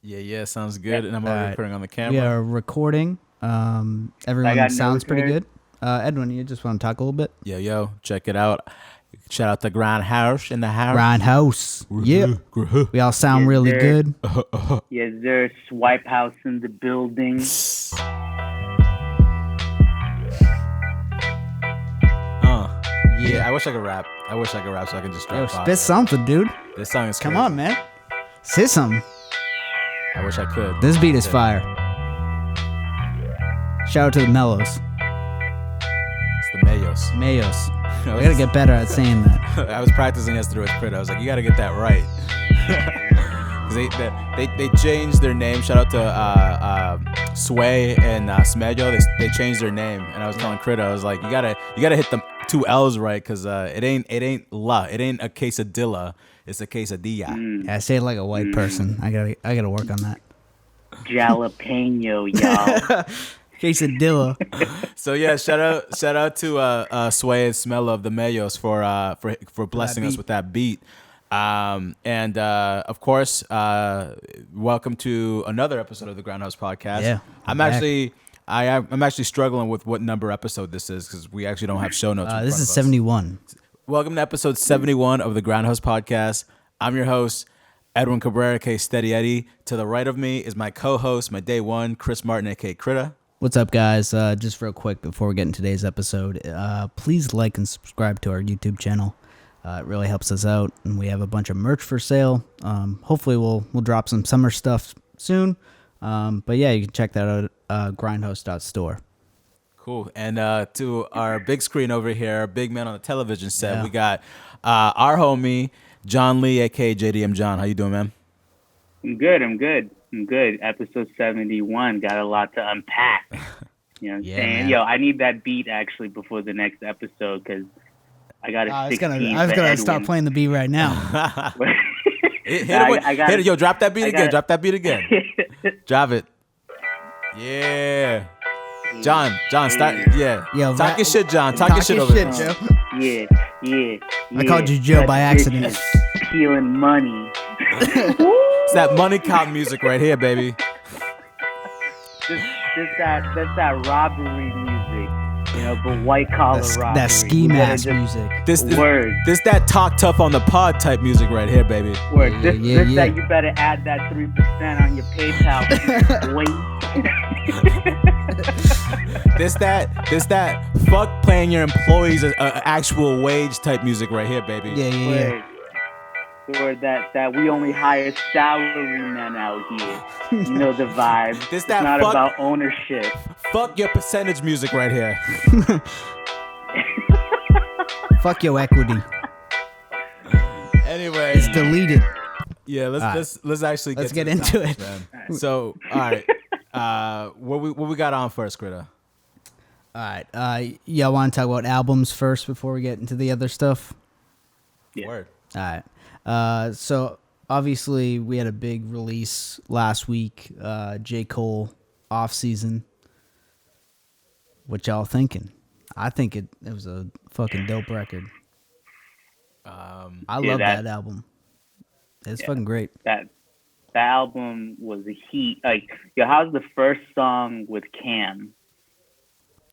Yeah, sounds good. And I'm already putting on the camera. We are recording. Everyone sounds pretty good. Edwin, you just want to talk a little bit? Yo, check it out. Shout out to Grindhouse in the house. Grindhouse. Yeah. We all sound really good. Yes, there's Swipe House in the building. Yeah, I wish I could rap. So I can just drop. Spit something, dude. This song is crazy. Come on, man. Say something. I wish I could. This beat is fire. Shout out to the Mellows. It's the Mayos. Mayos. I gotta get better at saying that. I was practicing yesterday with Crit. I was like, you gotta get that right. They changed their name. Shout out to Sway and Smejo. They changed their name, and I was telling Crit, I was like, you gotta hit the 2 L's right, cause it ain't la. It ain't a quesadilla. It's a quesadilla. Yeah, I say it like a white person. I gotta work on that. Jalapeno, y'all. Quesadilla. So yeah, shout out to Sway and Smell of the Mayos for blessing us with that beat. And of course, welcome to another episode of the Grindhouse Podcast. Yeah, I'm actually struggling with what number episode this is because we actually don't have show notes. This is 71. Welcome to episode 71 of the Grindhouse Podcast. I'm your host, Edwin Cabrera, aka Steady Eddie. To the right of me is my co-host, my day one, Chris Martin, aka Critta. What's up, guys? Just real quick before we get into today's episode, please like and subscribe to our YouTube channel. It really helps us out, and we have a bunch of merch for sale. Hopefully, we'll drop some summer stuff soon. But yeah, you can check that out at grindhouse.store. Cool. And to our big screen over here, big man on the television set, we got our homie, John Lee, a.k.a. JDM John. How you doing, man? I'm good. Episode 71. Got a lot to unpack. You know what I'm saying? Man. Yo, I need that beat, actually, before the next episode, because I got a 16 I was gonna start playing the beat right now. Hit it. Yo, drop that beat again. Drop that beat again. Drop it. Yeah. John, start. Yeah. Yo, talk your shit, John. Talk your shit over there. Joe. Yeah. I called you Joe by accident. That's peeling money. It's that money count music right here, baby. That's that robbery music, you know, but white collar robbery. That ski mask music. This that talk tough on the pod type music right here, baby. Word. This that you better add that 3% on your PayPal. Wait. This that fuck paying your employees a actual wage type music right here, baby. Yeah. Or that we only hire salary men out here. You know the vibe. It's not about ownership. Fuck your percentage music right here. Fuck your equity. Anyway, it's deleted. Yeah, let's actually get into it. Man. So, all right. What we got on first, Critta? All right. Y'all want to talk about albums first before we get into the other stuff? Yeah. Word. All right. So obviously we had a big release last week. J. Cole Off Season. What y'all thinking? I think it was a fucking dope record. I love that album. It's fucking great. That album was a heat. Like, yo, how's the first song with Cam?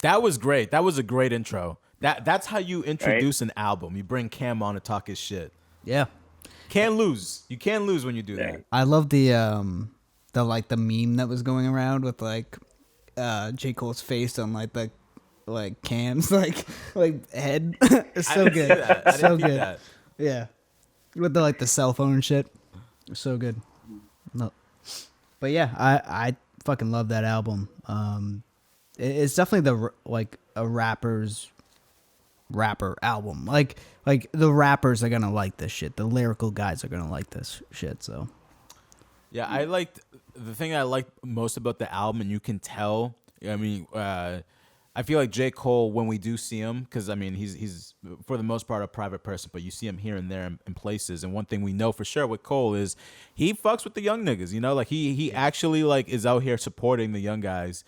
That was great. That was a great intro. That's how you introduce an album. You bring Cam on to talk his shit. Yeah. Can't lose. You can't lose when you do that. I love the meme that was going around with like J. Cole's face on like Cam's like head. It's so good. It's so good. That. Yeah. With the cell phone and shit. It's so good. No. But yeah, I fucking love that album. It's definitely a rapper album. Like the rappers are gonna like this shit. The lyrical guys are gonna like this shit. So yeah, the thing I liked most about the album, and you can tell. I mean, I feel like J. Cole, when we do see him, because I mean he's for the most part a private person, but you see him here and there in places. And one thing we know for sure with Cole is he fucks with the young niggas. You know, like he actually like is out here supporting the young guys.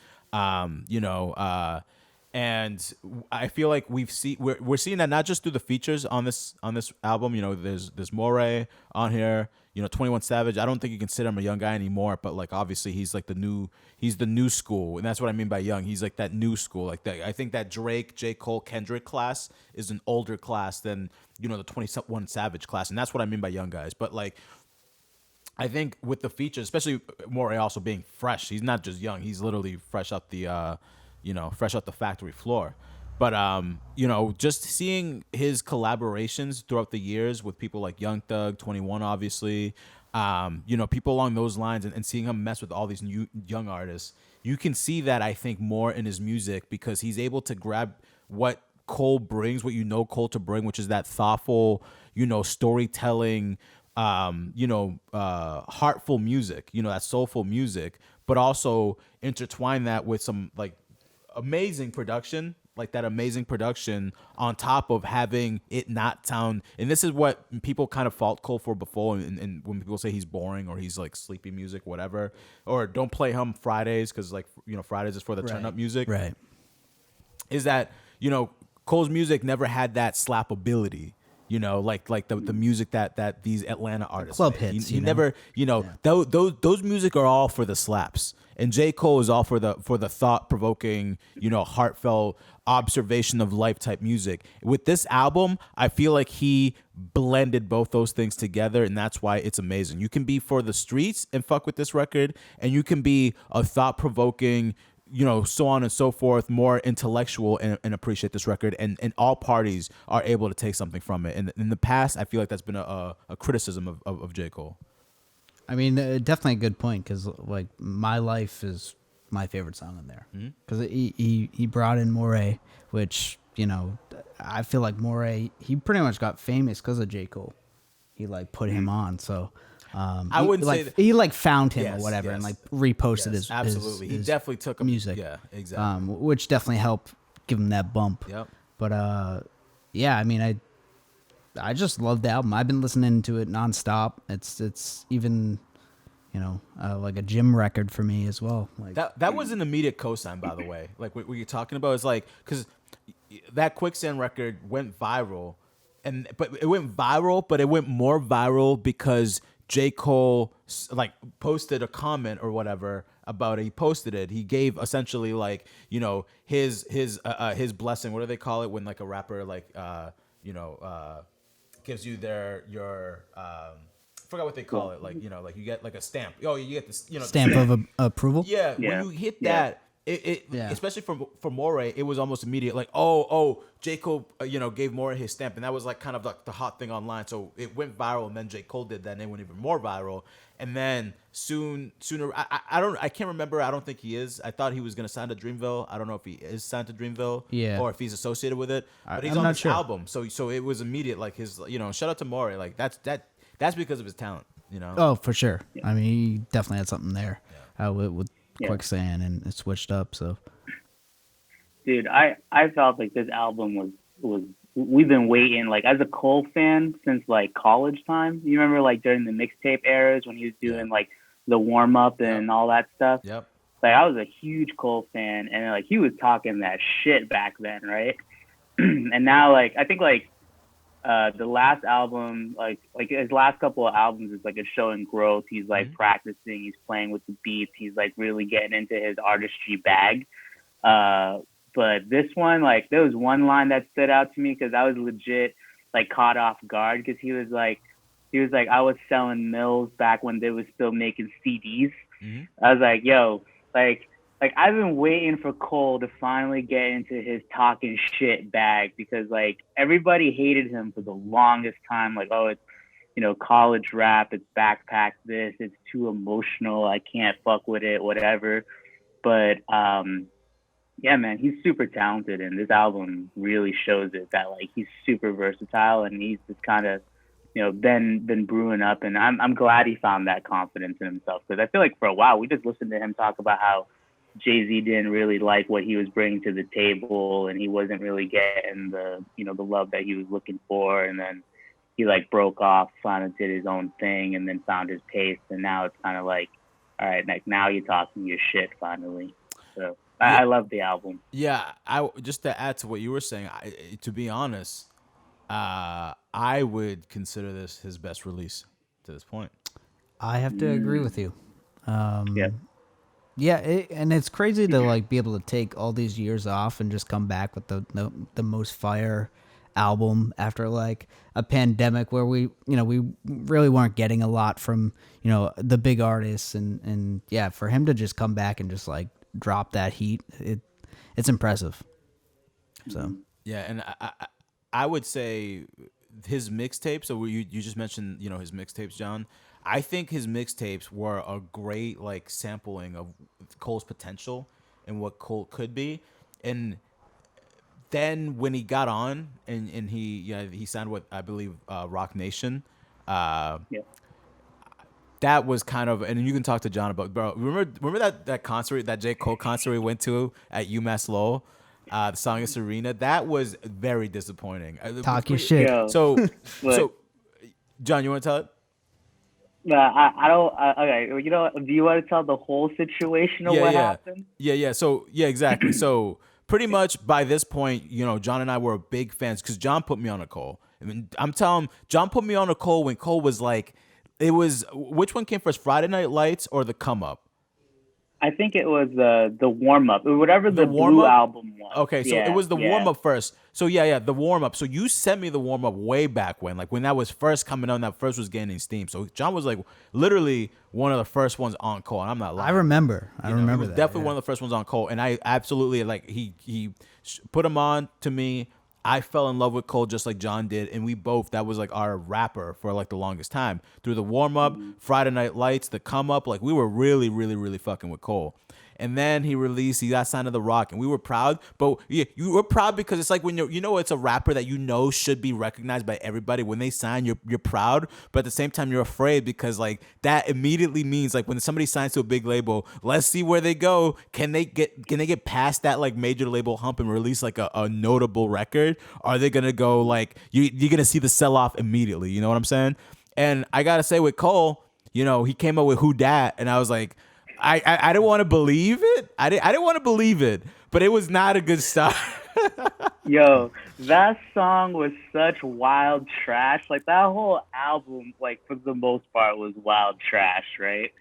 And I feel like we're seeing that not just through the features on this album. You know, there's Morray on here. 21 Savage, I don't think you consider him a young guy anymore, but like obviously he's like the new school, and that's what I mean by young. He's like that new school. Like that, I think that Drake, J. Cole, Kendrick class is an older class than the 21 Savage class, and that's what I mean by young guys. But like, I think with the features, especially Morray also being fresh, he's not just young. He's literally fresh out the factory floor. But just seeing his collaborations throughout the years with people like Young Thug, 21, obviously, people along those lines, and seeing him mess with all these new young artists, you can see that I think more in his music because he's able to grab what Cole brings, what Cole to bring, which is that thoughtful, storytelling, heartful music, that soulful music, but also intertwine that with some like amazing production. Like that amazing production on top of having it not sound, and this is what people kind of fault Cole for before, and when people say he's boring or he's like sleepy music, whatever, or don't play him Fridays because like Fridays is for the turn up music, right? Is that Cole's music never had that slappability, like the music that these Atlanta artists club made. hits. He never, those music are all for the slaps, and J. Cole is all for the thought provoking, heartfelt observation of life type music. With this album, I feel like he blended both those things together, and that's why it's amazing. You can be for the streets and fuck with this record, and you can be a thought provoking, so on and so forth, more intellectual and appreciate this record, and all parties are able to take something from it. And in the past, I feel like that's been a criticism of J. Cole. I mean, definitely a good point because like My Life is my favorite song in there because he brought in Morray, which I feel like Morray, he pretty much got famous because of J. Cole. He like put him on, so I wouldn't say that. He like found him or whatever and like reposted his absolutely. He definitely took music, yeah, exactly, which definitely helped give him that bump. Yep. But yeah, I mean, I just love the album. I've been listening to it nonstop. It's even like a gym record for me as well. Like that was an immediate cosign, by the way. Like what you're talking about is like because that Quicksand record went viral, but it went more viral because J. Cole like posted a comment or whatever about it. He posted it. He gave essentially like his blessing. What do they call it when like a rapper like gives you your I forgot what they call it. Like like you get like a stamp. Oh, you get this stamp of approval. Yeah, when you hit that. It especially for Morray, it was almost immediate. Like, J. Cole, gave Morray his stamp, and that was like kind of like the hot thing online. So it went viral, and then J. Cole did that, and it went even more viral. And then sooner, I can't remember. I don't think he is. I thought he was gonna sign to Dreamville. I don't know if he is signed to Dreamville, or if he's associated with it. But he's on this album, so it was immediate. Like his, shout out to Morray. Like that's because of his talent. Oh, for sure. Yeah. I mean, he definitely had something there with Quicksand, and it switched up. So, dude, I felt like this album was we've been waiting, like as a Cole fan since like college time. You remember like during the mixtape eras when he was doing like the warm up and all that stuff. Yep. Like I was a huge Cole fan, and like he was talking that shit back then, right? And now like I think like the last album, like his last couple of albums is like a showing growth. He's like practicing, he's playing with the beats, he's like really getting into his artistry bag. But this one, like there was one line that stood out to me because I was legit like caught off guard because he was like, I was selling mills back when they was still making CDs. I was like, yo, like I've been waiting for Cole to finally get into his talking shit bag because like everybody hated him for the longest time. Like, oh, it's, college rap, it's backpack this, it's too emotional, I can't fuck with it, whatever. But yeah, man, he's super talented, and this album really shows it that like he's super versatile, and he's just kind of been brewing up, and I'm glad he found that confidence in himself because I feel like for a while we just listened to him talk about how Jay-Z didn't really like what he was bringing to the table, and he wasn't really getting the the love that he was looking for, and then he like broke off, finally did his own thing, and then found his pace, and now it's kind of like, all right, like now you're talking your shit finally. So I love the album. Yeah, I just to add to what you were saying, to be honest, I would consider this his best release. to this point. I have to agree with you. Yeah. Yeah, and it's crazy to like be able to take all these years off and just come back with the most fire album after like a pandemic where we really weren't getting a lot from the big artists, and yeah, for him to just come back and just like drop that heat, it's impressive. So Yeah, and I would say his mixtapes. So you just mentioned his mixtapes, John. I think his mixtapes were a great like sampling of Cole's potential and what Cole could be. And then when he got on and he signed with, I believe, Rock Nation, Yeah. that was kind of, and you can talk to John about, bro. Remember that concert, that J. Cole concert we went to at UMass Lowell, the Songus Arena? That was very disappointing. talk your shit. Yo, So look, John, you want to tell it? I don't. Okay, do you want to tell the whole situation of what happened? Yeah. So yeah, exactly. So pretty much by this point, John and I were big fans because John put me on a Cole. I mean, I'm telling him, John put me on a Cole when Cole was like, which one came first, Friday Night Lights or the Come Up? I think it was the warm up, whatever the warm-up? Blue album was. Okay, so it was the warm up first. So yeah, the warm up. So you sent me the warm up way back when, like when that was first coming out, and that first was gaining steam. So John was like literally one of the first ones on Cole, and I'm not lying. I remember He was that. definitely one of the first ones on Cole, and I absolutely like he put him on to me. I fell in love with Cole just like John did, and we both, that was like our rapper for like the longest time. Through the warm up, Friday Night Lights, the Come Up, like we were really, really, really fucking with Cole. And then he got signed to The Rock, and we were proud. But yeah, you were proud because it's like when it's a rapper that should be recognized by everybody. When they sign, you're proud, but at the same time you're afraid because like that immediately means like when somebody signs to a big label, let's see where they go. Can they get past that like major label hump and release like a notable record? Are they gonna go like you're gonna see the sell off immediately? You know what I'm saying? And I gotta say with Cole, he came up with Who Dat, and I was like, I didn't want to believe it. I didn't want to believe it, but it was not a good start. Yo, that song was such wild trash. Like that whole album, like for the most part, was wild trash, right?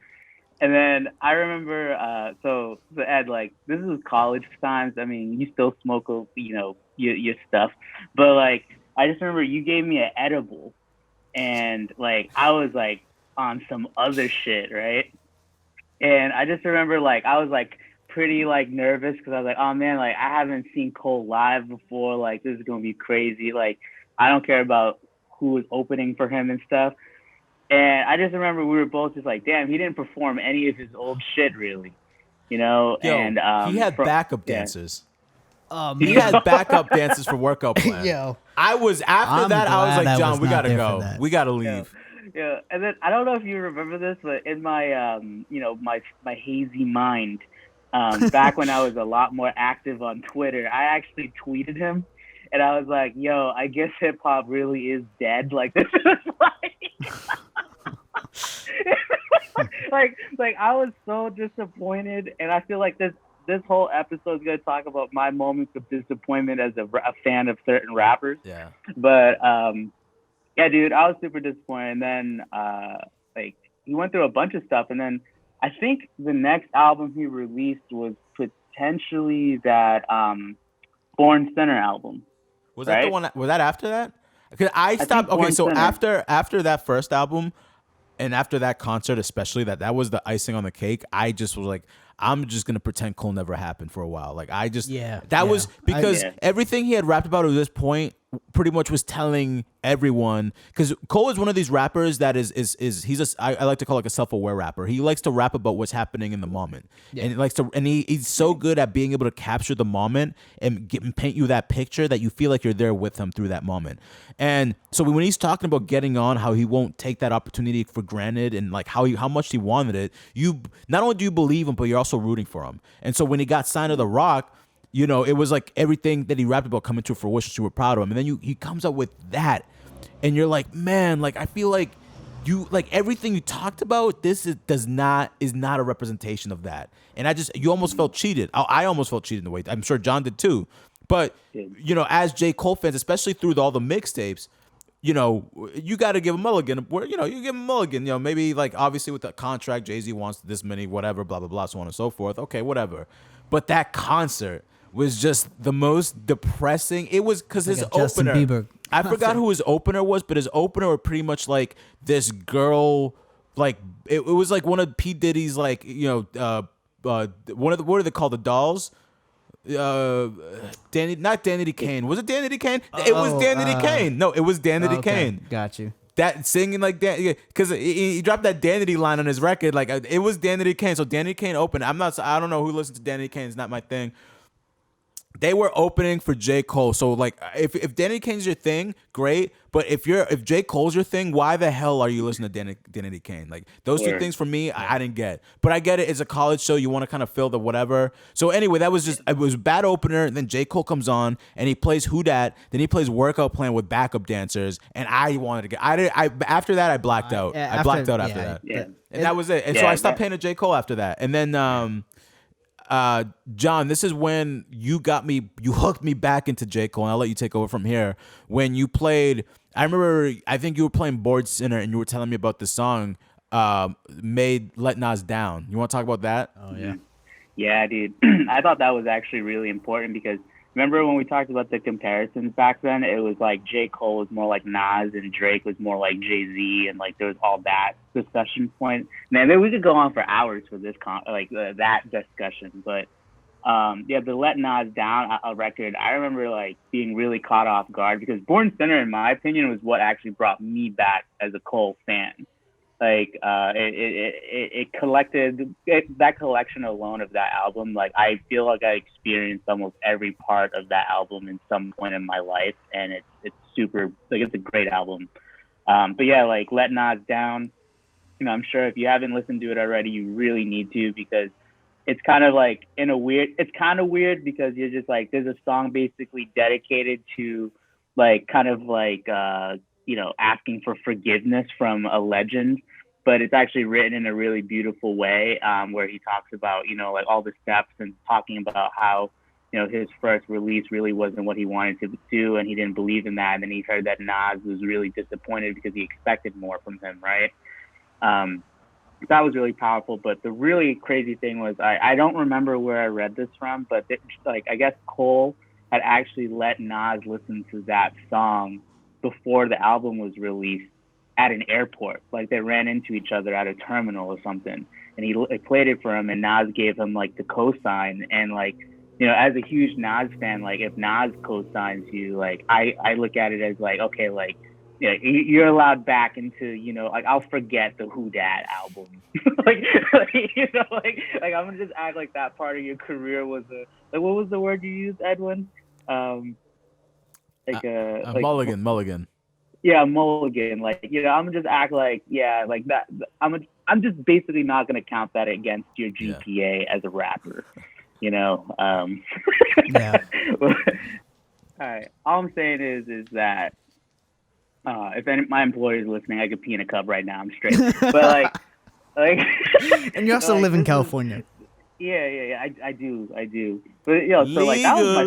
And then I remember, so Ed, like this is college times. I mean, you still smoke, your stuff, but like I just remember you gave me an edible, and like I was like on some other shit, right? And I just remember, like, I was, like, pretty, like, nervous because I was like, oh, man, like, I haven't seen Cole live before. Like, this is going to be crazy. Like, I don't care about who was opening for him and stuff. And I just remember we were both just like, damn, he didn't perform any of his old shit, really. Yo, and he had backup dancers. Oh, he had backup dancers for workout plan. Yo. I was like, John, we got to go. We got to leave. Yeah, and then I don't know if you remember this, but in my my hazy mind, back when I was a lot more active on Twitter, I actually tweeted him, and I was like, "Yo, I guess hip hop really is dead. Like this is like I was so disappointed, and I feel like this whole episode is gonna talk about my moments of disappointment as a fan of certain rappers. Yeah, but yeah, dude, I was super disappointed. And then, like, he went through a bunch of stuff. And then I think the next album he released was potentially that Born Center album. Was that the one? Was that after that? Because I stopped. Okay, so after that first album, and after that concert, especially that was the icing on the cake. I just was like, I'm just gonna pretend Cole never happened for a while. Like I just was because everything he had rapped about at this point pretty much was telling everyone, because Cole is one of these rappers that is he's I like to call like a self-aware rapper. He likes to rap about what's happening in the moment, and he likes to, and he's so good at being able to capture the moment and paint you that picture that you feel like you're there with him through that moment. And so when he's talking about getting on, how he won't take that opportunity for granted, and like how much he wanted it, you not only do you believe him, but you're also rooting for him. And so when he got signed to The Rock, it was like everything that he rapped about coming to fruition. So you were proud of him, and then he comes up with that, and you're like, man, like I feel like you, like everything you talked about, this is not a representation of that. And you almost felt cheated. I almost felt cheated in a way. I'm sure John did too. But as J. Cole fans, especially through all the mixtapes, you got to give a mulligan. Where you give a mulligan. Maybe like obviously with the contract, Jay-Z wants this many, whatever, blah blah blah, so on and so forth. Okay, whatever. But that concert was just the most depressing. It was because his Justin opener. Bieber I forgot who his opener was, but his opener were pretty much like this girl. Like it was like one of P Diddy's like one of the, what are they called, the dolls? Not Danny Kane. Was it Danny Kane? It was Danny Kane. No, it was Danny Kane. Got you. That singing like that, because he dropped that Danny line on his record. Like it was Danny Kane. So Danny Kane opened. I don't know who listens to Danny Kane. It's not my thing. They were opening for J. Cole. So like if Danny Kane's your thing, great. But if J. Cole's your thing, why the hell are you listening to Danny Kane? Like those two things for me, I didn't get. But I get it. It's a college show. You want to kind of fill the whatever. So anyway, it was a bad opener. And then J. Cole comes on and he plays Who Dat. Then he plays Workout Plan with backup dancers. And I wanted to get. After that I blacked out. I blacked out after that. Yeah. And that was it. And so I stopped paying to J. Cole after that. And then John, this is when you hooked me back into J. Cole, and I'll let you take over from here. When you played, I remember, I think you were playing Bored Sinner, and you were telling me about the song, made Let Nas Down. You want to talk about that? Oh, yeah. Yeah, dude. I thought that was actually really important because remember when we talked about the comparisons back then? It was like J. Cole was more like Nas and Drake was more like Jay-Z, and like there was all that discussion point. Man, we could go on for hours for this that discussion. But the Let Nas Down record, I remember like being really caught off guard because Born Sinner, in my opinion, was what actually brought me back as a Cole fan. Like it collected that collection alone of that album. Like I feel like I experienced almost every part of that album in some point in my life, and it's super, like, it's a great album. But yeah, like Let Nas Down, I'm sure if you haven't listened to it already, you really need to, because it's kind of like it's kind of weird because you're just like, there's a song basically dedicated to like kind of like asking for forgiveness from a legend, but it's actually written in a really beautiful way, where he talks about, like all the steps and talking about how, his first release really wasn't what he wanted to do, and he didn't believe in that. And then he heard that Nas was really disappointed because he expected more from him, right? That was really powerful. But the really crazy thing was, I don't remember where I read this from, but I guess Cole had actually let Nas listen to that song before the album was released at an airport. Like they ran into each other at a terminal or something, and he played it for him, and Nas gave him like the cosign. And like, as a huge Nas fan, like if Nas cosigns you, like I look at it as like, okay, like, you're allowed back into, like I'll forget the Who Dat album. like I'm gonna just act like that part of your career was what was the word you used, Edwin? Mulligan. Yeah, mulligan. Like, I'm gonna just act like, like that. I'm just basically not gonna count that against your GPA as a rapper. Yeah. All right. All I'm saying is that if any my employer is listening, I could pee in a cup right now. I'm straight. But like, and you also live in California. Yeah. I do. But so like that was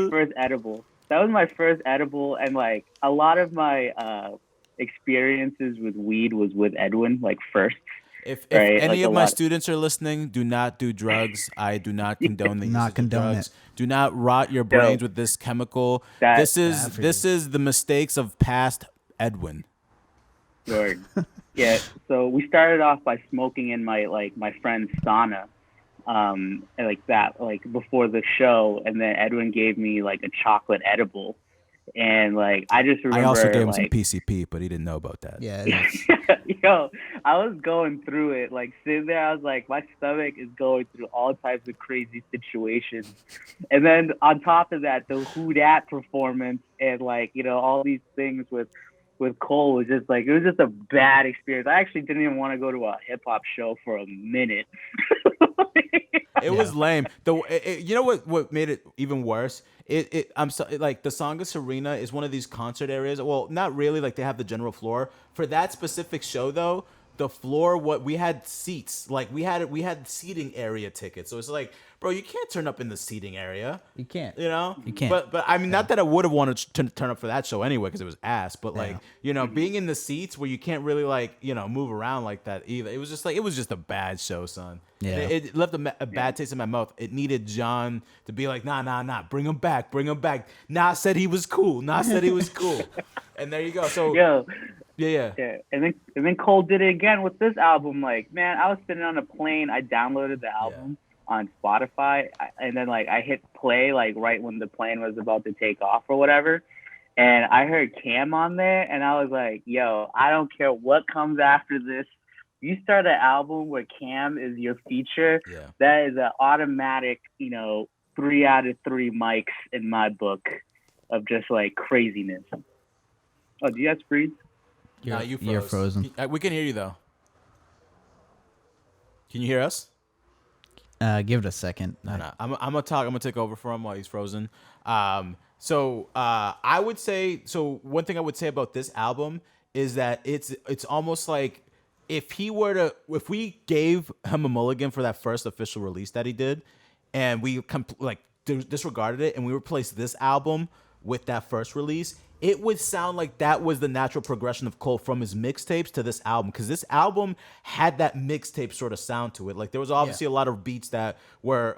my first edible. And like a lot of my experiences with weed was with Edwin, like first. If any of my students are listening, do not do drugs. I do not condone the use of drugs. Do not rot your brains with this chemical. This is the mistakes of past Edwin. Lord. Yeah. So we started off by smoking in my friend's sauna, before the show, and then Edwin gave me like a chocolate edible. And like I just remember, I also gave him some PCP, but he didn't know about that. Yeah. I was going through it, like sitting there. I was like, my stomach is going through all types of crazy situations. And then on top of that, the Who Dat performance and like all these things with Cole was just like, it was just a bad experience. I actually didn't even want to go to a hip hop show for a minute. It was lame. You know what made it even worse? I'm sorry, like the Sangha Arena is one of these concert areas. Well, not really. Like they have the general floor for that specific show though. the floor, what we had seats, like we had seating area tickets. So it's like, bro, you can't turn up in the seating area. You can't. You know? You can't. But I mean, not that I would have wanted to turn up for that show anyway, because it was ass. But like, you know, being in the seats where you can't really like, you know, move around like that either. It was just a bad show, son. Yeah. It left a bad taste in my mouth. It needed John to be like, nah, bring him back. Nas said he was cool. And there you go. So yeah. And then Cole did it again with this album. Like, man, I was sitting on a plane. I downloaded the album on Spotify, and then like I hit play like right when the plane was about to take off or whatever, and I heard Cam on there, and I was like, yo, I don't care what comes after this. You start an album where Cam is your feature, that is an automatic, you know, 3 out of 3 mics in my book of just like craziness. Oh, do you guys freeze? No, You're frozen. We can hear you though. Can you hear us? Give it a second. No. I'm gonna talk. I'm gonna take over for him while he's frozen. So I would say. So one thing I would say about this album is that it's almost like if we gave him a mulligan for that first official release that he did, and we disregarded it, and we replaced this album with that first release, it would sound like that was the natural progression of Cole from his mixtapes to this album, because this album had that mixtape sort of sound to it. Like there was obviously a lot of beats that were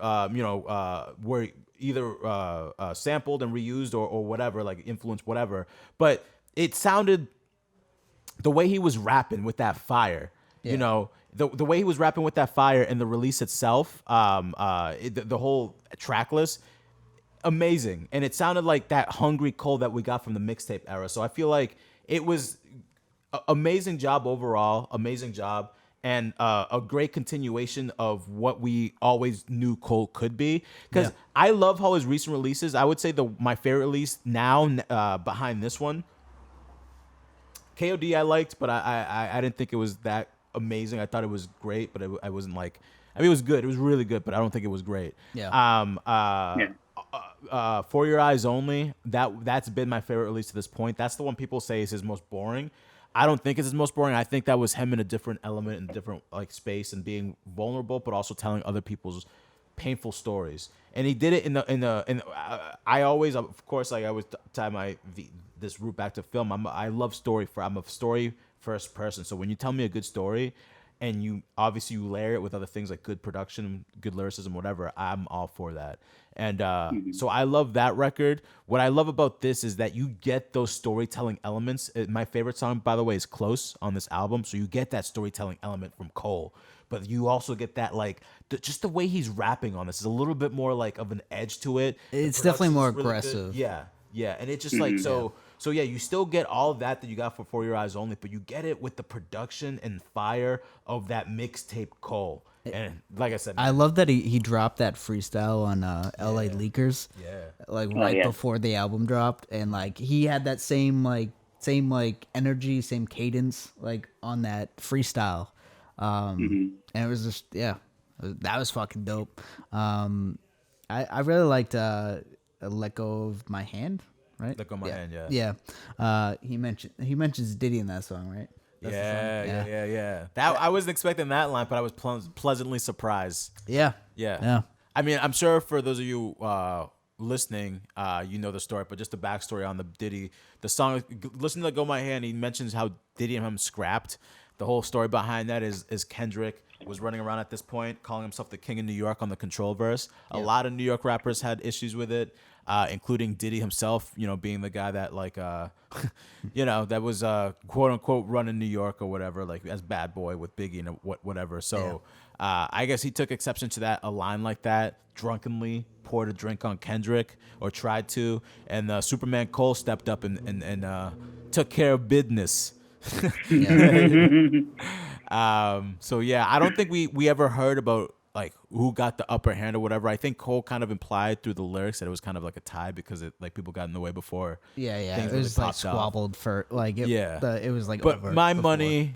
were either sampled and reused or whatever, like influenced whatever. But it sounded the way he was rapping with that fire, you know, the way he was rapping with that fire and the release itself, the whole track list. Amazing. And it sounded like that hungry Cole that we got from the mixtape era. So I feel like it was amazing job overall, and a great continuation of what we always knew Cole could be. Because I love how his recent releases, I would say my favorite release now behind this one, KOD I liked, but I didn't think it was that amazing. I thought it was great, but I wasn't like, I mean, it was good. It was really good, but I don't think it was great. For Your Eyes Only, that's been my favorite release to this point. That's the one people say is his most boring. I don't think it's his most boring. I think that was him in a different element, in a different like space, and being vulnerable, but also telling other people's painful stories. And he did it in the. I always, of course, like I always tie this route back to film. I love story. I'm a story first person. So when you tell me a good story, and you layer it with other things like good production, good lyricism, whatever, I'm all for that. And so I love that record. What I love about this is that you get those storytelling elements. My favorite song, by the way, is Close on this album. So you get that storytelling element from Cole. But you also get that, like, just the way he's rapping on this is a little bit more, like, of an edge to it. It's definitely more really aggressive. Good. Yeah. And it's just like, so yeah, you still get all of that you got for Your Eyes Only, but you get it with the production and fire of that mixtape Cole. And like I said, I love that he dropped that freestyle on LA Leakers. Yeah. Like before the album dropped, and like he had that same energy, same cadence like on that freestyle. And it was just that was fucking dope. I really liked Let Go of My Hand, right? Let Go of My Hand, yeah. He mentions Diddy in that song, right? That's yeah. That I wasn't expecting that line, but I was pleasantly surprised. Yeah. I mean, I'm sure for those of you listening, you know the story, but just the backstory on the Diddy, the song. Listen to Let Go of My Hand. He mentions how Diddy and him scrapped. The whole story behind that is Kendrick was running around at this point, calling himself the king of New York on the Control verse. A lot of New York rappers had issues with it, including Diddy himself, you know, being the guy that like, you know, that was quote unquote running New York or whatever, like as bad boy with Biggie and whatever. So I guess he took exception to that, a line like that, drunkenly poured a drink on Kendrick or tried to, and Superman Cole stepped up and took care of business. So yeah, I don't think we ever heard about like who got the upper hand or whatever. I think Cole kind of implied through the lyrics that it was kind of like a tie because it like people got in the way before. Yeah. It was like squabbled for like it was like. But my money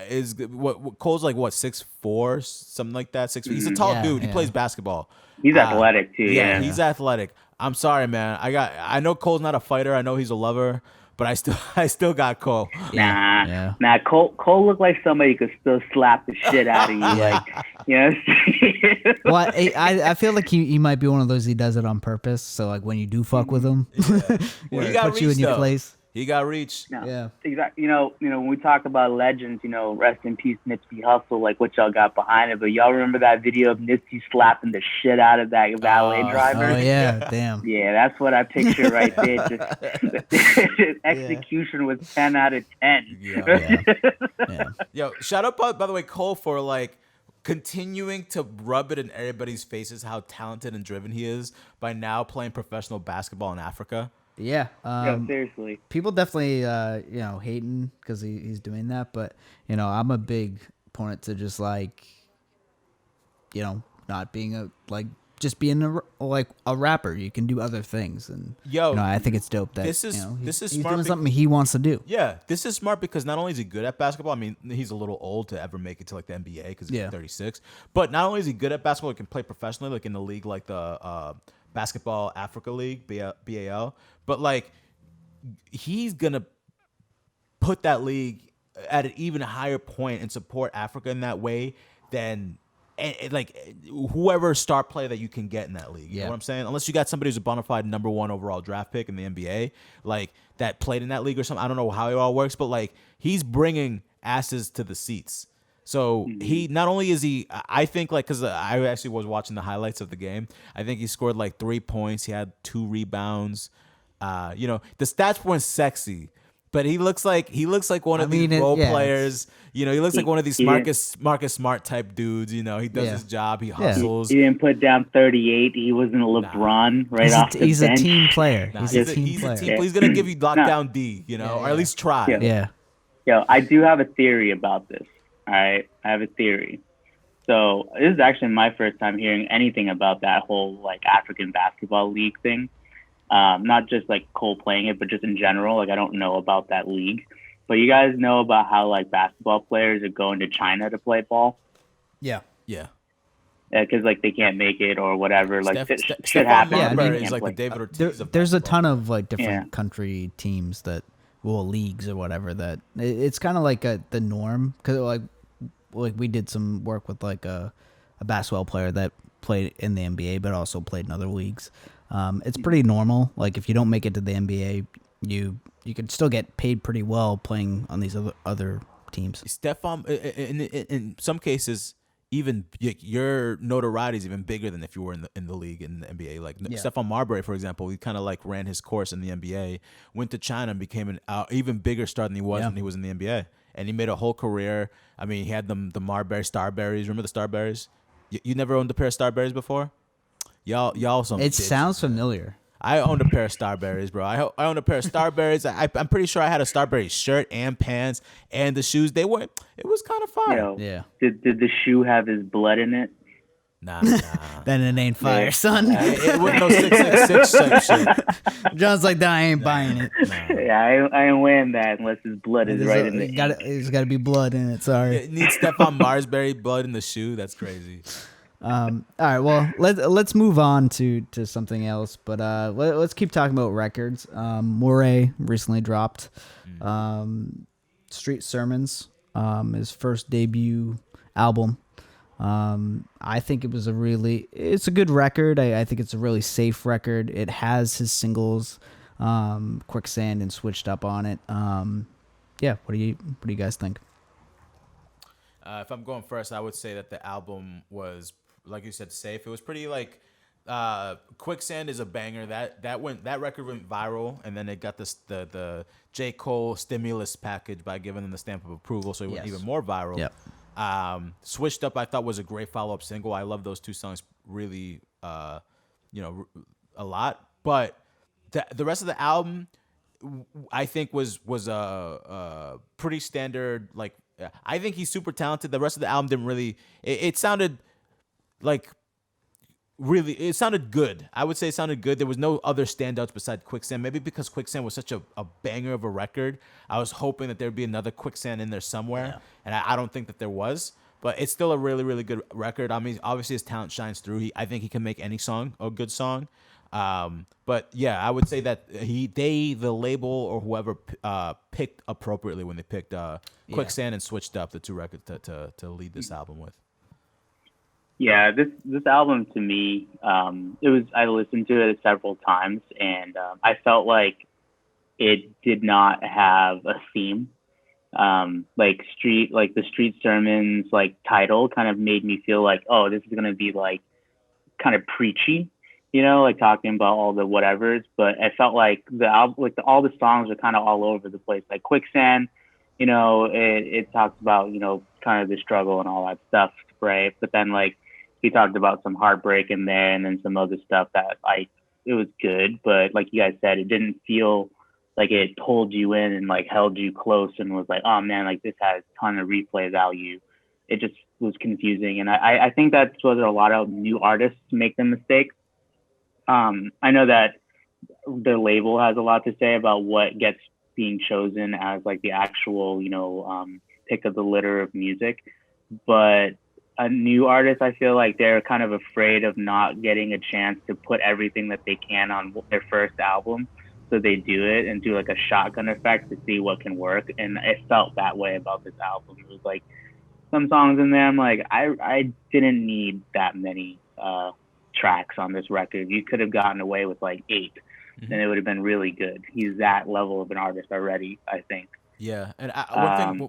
is what Cole's like 6'4", something like that. 6 feet. He's a tall dude. He plays basketball. He's athletic too. Yeah, he's athletic. I'm sorry, man. I know Cole's not a fighter. I know he's a lover. but I still got Cole. Nah. Cole looked like somebody who could still slap the shit out of you, like, you know. Well, I feel like he might be one of those, he does it on purpose. So like when you do fuck with him, Well, he got put you in your place. He got reach. No, Yeah. Exactly. You know, when we talk about legends, you know, rest in peace, Nipsey Hussle, like what y'all got behind it. But y'all remember that video of Nipsey slapping the shit out of that valet driver? Oh yeah, damn. Yeah, that's what I picture right there. Just execution was 10 out of 10. Yeah. Yo, shout out by the way, Cole, for like continuing to rub it in everybody's faces how talented and driven he is by now playing professional basketball in Africa. Yeah. Seriously. People definitely, hating because he's doing that. But, I'm a big opponent to just like, not being just being a rapper. You can do other things. And, I think it's dope that this is he's smart doing something he wants to do. Yeah, this is smart because not only is he good at basketball, I mean, he's a little old to ever make it to like the NBA because he's 36. But not only is he good at basketball, he can play professionally, like in the league, like the Basketball Africa League, BAL. But like, he's gonna put that league at an even higher point and support Africa in that way than like whoever star player that you can get in that league. You know what I'm saying? Unless you got somebody who's a bona fide number 1 overall draft pick in the NBA, like that played in that league or something. I don't know how it all works, but like he's bringing asses to the seats. So he not only is he, I think like, because I actually was watching the highlights of the game. I think he scored like 3 points. He had 2 rebounds. The stats weren't sexy, but he looks like one of these role players. He looks like one of these Marcus Smart type dudes. He does his job. He hustles. He didn't put down 38. He wasn't a LeBron off the bench. He's a team player. He's a team player. He's gonna give you lockdown D. Or at least try. Yeah. Yo, I do have a theory about this. All right, I have a theory. So this is actually my first time hearing anything about that whole like African basketball league thing. Not just like Cole playing it, but just in general. Like I don't know about that league. But you guys know about how like basketball players are going to China to play ball? Yeah. Because like they can't make it or whatever. Like shit happens. happens. Is like the David Ortiz of there's a ton of like different country teams leagues or whatever that it's kind of like the norm because like we did some work with like a basketball player that played in the NBA but also played in other leagues. It's pretty normal. Like if you don't make it to the NBA, you can still get paid pretty well playing on these other teams. Stephon, in some cases, even your notoriety is even bigger than if you were in the league in the NBA. Like Stephon Marbury, for example, he kind of like ran his course in the NBA, went to China, and became an even bigger star than he was when he was in the NBA. And he made a whole career. I mean, he had the Marbury Starberries. Remember the Starberries? You never owned a pair of Starberries before? Y'all some. It sounds familiar. I owned a pair of Starberries, bro. I owned a pair of Starberries. I'm pretty sure I had a Starberry shirt and pants and the shoes. It was kind of fire. Yeah. Did the shoe have his blood in it? Nah. Then it ain't fire, son. It wasn't no 666 type shit. John's like, I ain't buying it. Nah. Yeah, I ain't wearing that unless his blood is right in it. There's got to be blood in it. Sorry. It needs Stephon Marbury blood in the shoe. That's crazy. All right, well, let's move on to something else, but let's keep talking about records. Morray recently dropped Street Sermons, his first debut album. I think it's a good record. I think it's a really safe record. It has his singles, Quicksand and Switched Up on it. What do you guys think? If I'm going first, I would say that the album was, like you said, safe. It was pretty like Quicksand is a banger. That record went viral, and then it got the J. Cole stimulus package by giving them the stamp of approval, so it went even more viral. Yep. Switched Up, I thought, was a great follow-up single. I love those two songs really, a lot. But the rest of the album, I think was a pretty standard. Like, I think he's super talented. The rest of the album didn't really. It sounded like really. It sounded good. I would say it sounded good. There was no other standouts besides Quicksand. Maybe because Quicksand was such a banger of a record, I was hoping that there'd be another Quicksand in there somewhere, and I don't think that there was. But it's still a really, really good record. I mean, obviously his talent shines through. I think he can make any song a good song. But yeah, I would say that the label or whoever picked appropriately when they picked Quicksand and Switched Up, the two records to lead this album with. Yeah, this album to me, I listened to it several times, and I felt like it did not have a theme. Like the Street Sermons like title kind of made me feel like, oh, this is gonna be like kind of preachy, like talking about all the whatevers. But I felt like the album, like all the songs are kind of all over the place. Like Quicksand, it talks about kind of the struggle and all that stuff, right? But then like he talked about some heartbreak in there, and then some other stuff that it was good, but like you guys said, it didn't feel like it pulled you in and like held you close and was like, oh man, like this has a ton of replay value. It just was confusing. And I think that's what a lot of new artists make the mistake. I know that the label has a lot to say about what gets being chosen as like the actual, pick of the litter of music. But a new artist, I feel like they're kind of afraid of not getting a chance to put everything that they can on their first album. So they do it and do like a shotgun effect to see what can work. And it felt that way about this album. It was like some songs in there, I'm like, I didn't need that many tracks on this record. You could have gotten away with like 8 and it would have been really good. He's that level of an artist already, I think. Yeah. And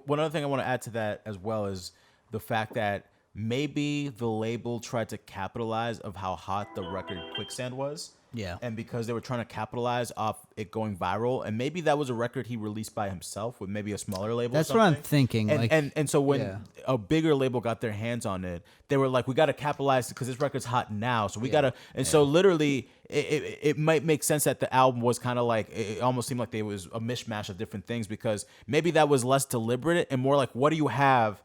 one other thing I want to add to that as well is the fact that maybe the label tried to capitalize of how hot the record Quicksand was. Yeah. And because they were trying to capitalize off it going viral, and maybe that was a record he released by himself with maybe a smaller label. That's or something. what I'm thinking. And so when a bigger label got their hands on it, they were like, we got to capitalize because this record's hot now. So we got to. And so literally, it might make sense that the album was kind of like, it almost seemed like there was a mishmash of different things, because maybe that was less deliberate and more like, what do you have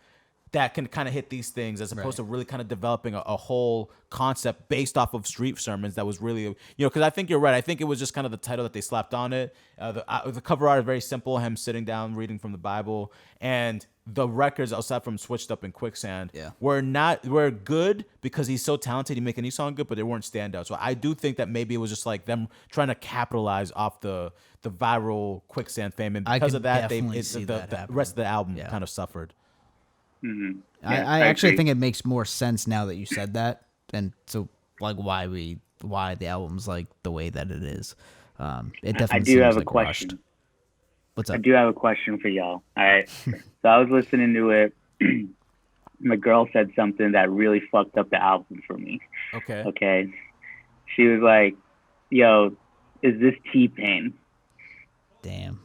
that can kind of hit these things, as opposed to really kind of developing a whole concept based off of Street Sermons that was really, because I think you're right. I think it was just kind of the title that they slapped on it. The cover art is very simple, him sitting down reading from the Bible, and the records outside from Switched Up and Quicksand were good because he's so talented. He make any song good, but they weren't standouts. So I do think that maybe it was just like them trying to capitalize off the viral Quicksand fame, and because of that, the rest of the album kind of suffered. Mm-hmm. Yeah, I actually think it makes more sense now that you said that, and so like why the album's like the way that it is. It definitely. I do have a question. Rushed. What's up? I do have a question for y'all. All right, so I was listening to it. My girl said something that really fucked up the album for me. Okay. She was like, "Yo, is this T-Pain?" Damn.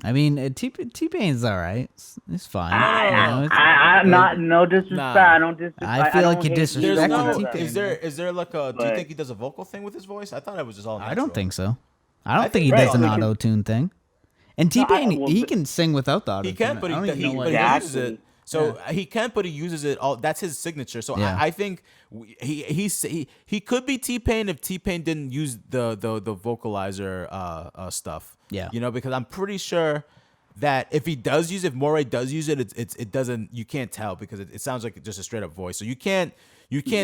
I mean, T-Pain's all right. It's fine. I'm not, no disrespect. I don't disrespect. I feel like you disrespect T-Pain. Is there like a? Do you think he does a vocal thing with his voice? I thought it was just all natural. I don't think so. I don't think he does an auto-tune thing. And T-Pain, he can sing without the auto-tune. He can, but he uses it. So he can, but he uses it all. That's his signature. So I think he could be T-Pain if T-Pain didn't use the vocalizer stuff. Yeah, because I'm pretty sure that if he does use it, if Morray does use it, it doesn't. You can't tell because it sounds like just a straight up voice. So you can't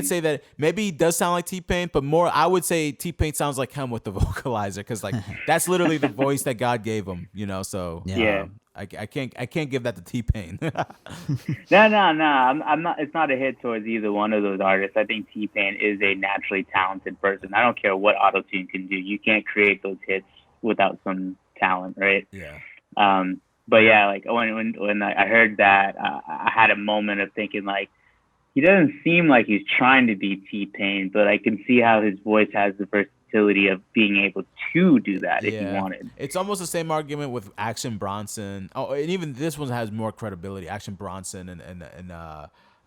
say that. Maybe he does sound like T-Pain, but more I would say T-Pain sounds like him with the vocalizer, because like that's literally the voice that God gave him. So I can't give that to T-Pain. No. I'm not. It's not a hit towards either one of those artists. I think T-Pain is a naturally talented person. I don't care what autotune can do. You can't create those hits without some talent, right? Yeah. But yeah, like when I heard that, I had a moment of thinking like, he doesn't seem like he's trying to be T-Pain, but I can see how his voice has the versatility of being able to do that if he wanted. It's almost the same argument with Action Bronson. Oh, and even this one has more credibility. Action Bronson and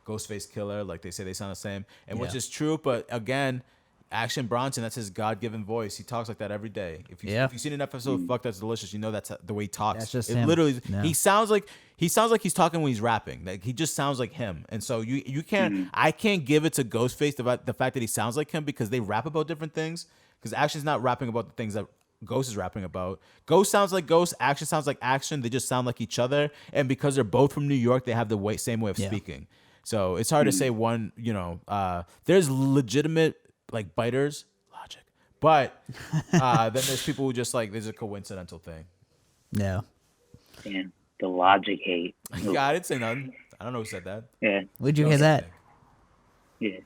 Ghostface Killer, like they say they sound the same, and which is true. But again, Action Bronson, that's his God-given voice. He talks like that every day. If you've seen an episode of Fuck That's Delicious, that's the way he talks. That's just it him. Literally, he sounds like he's talking when he's rapping. Like he just sounds like him. And so you can't. I can't give it to Ghostface the fact that he sounds like him, because they rap about different things. Because Action's not rapping about the things that Ghost is rapping about. Ghost sounds like Ghost. Action sounds like Action. They just sound like each other. And because they're both from New York, they have the same way of speaking. So it's hard to say one. There's legitimate like biters. Logic. But then there's people who just like, there's a coincidental thing. Yeah. Damn, the logic hate. Yeah, I didn't say nothing. I don't know who said that. Yeah, Where'd you hear that? yeah.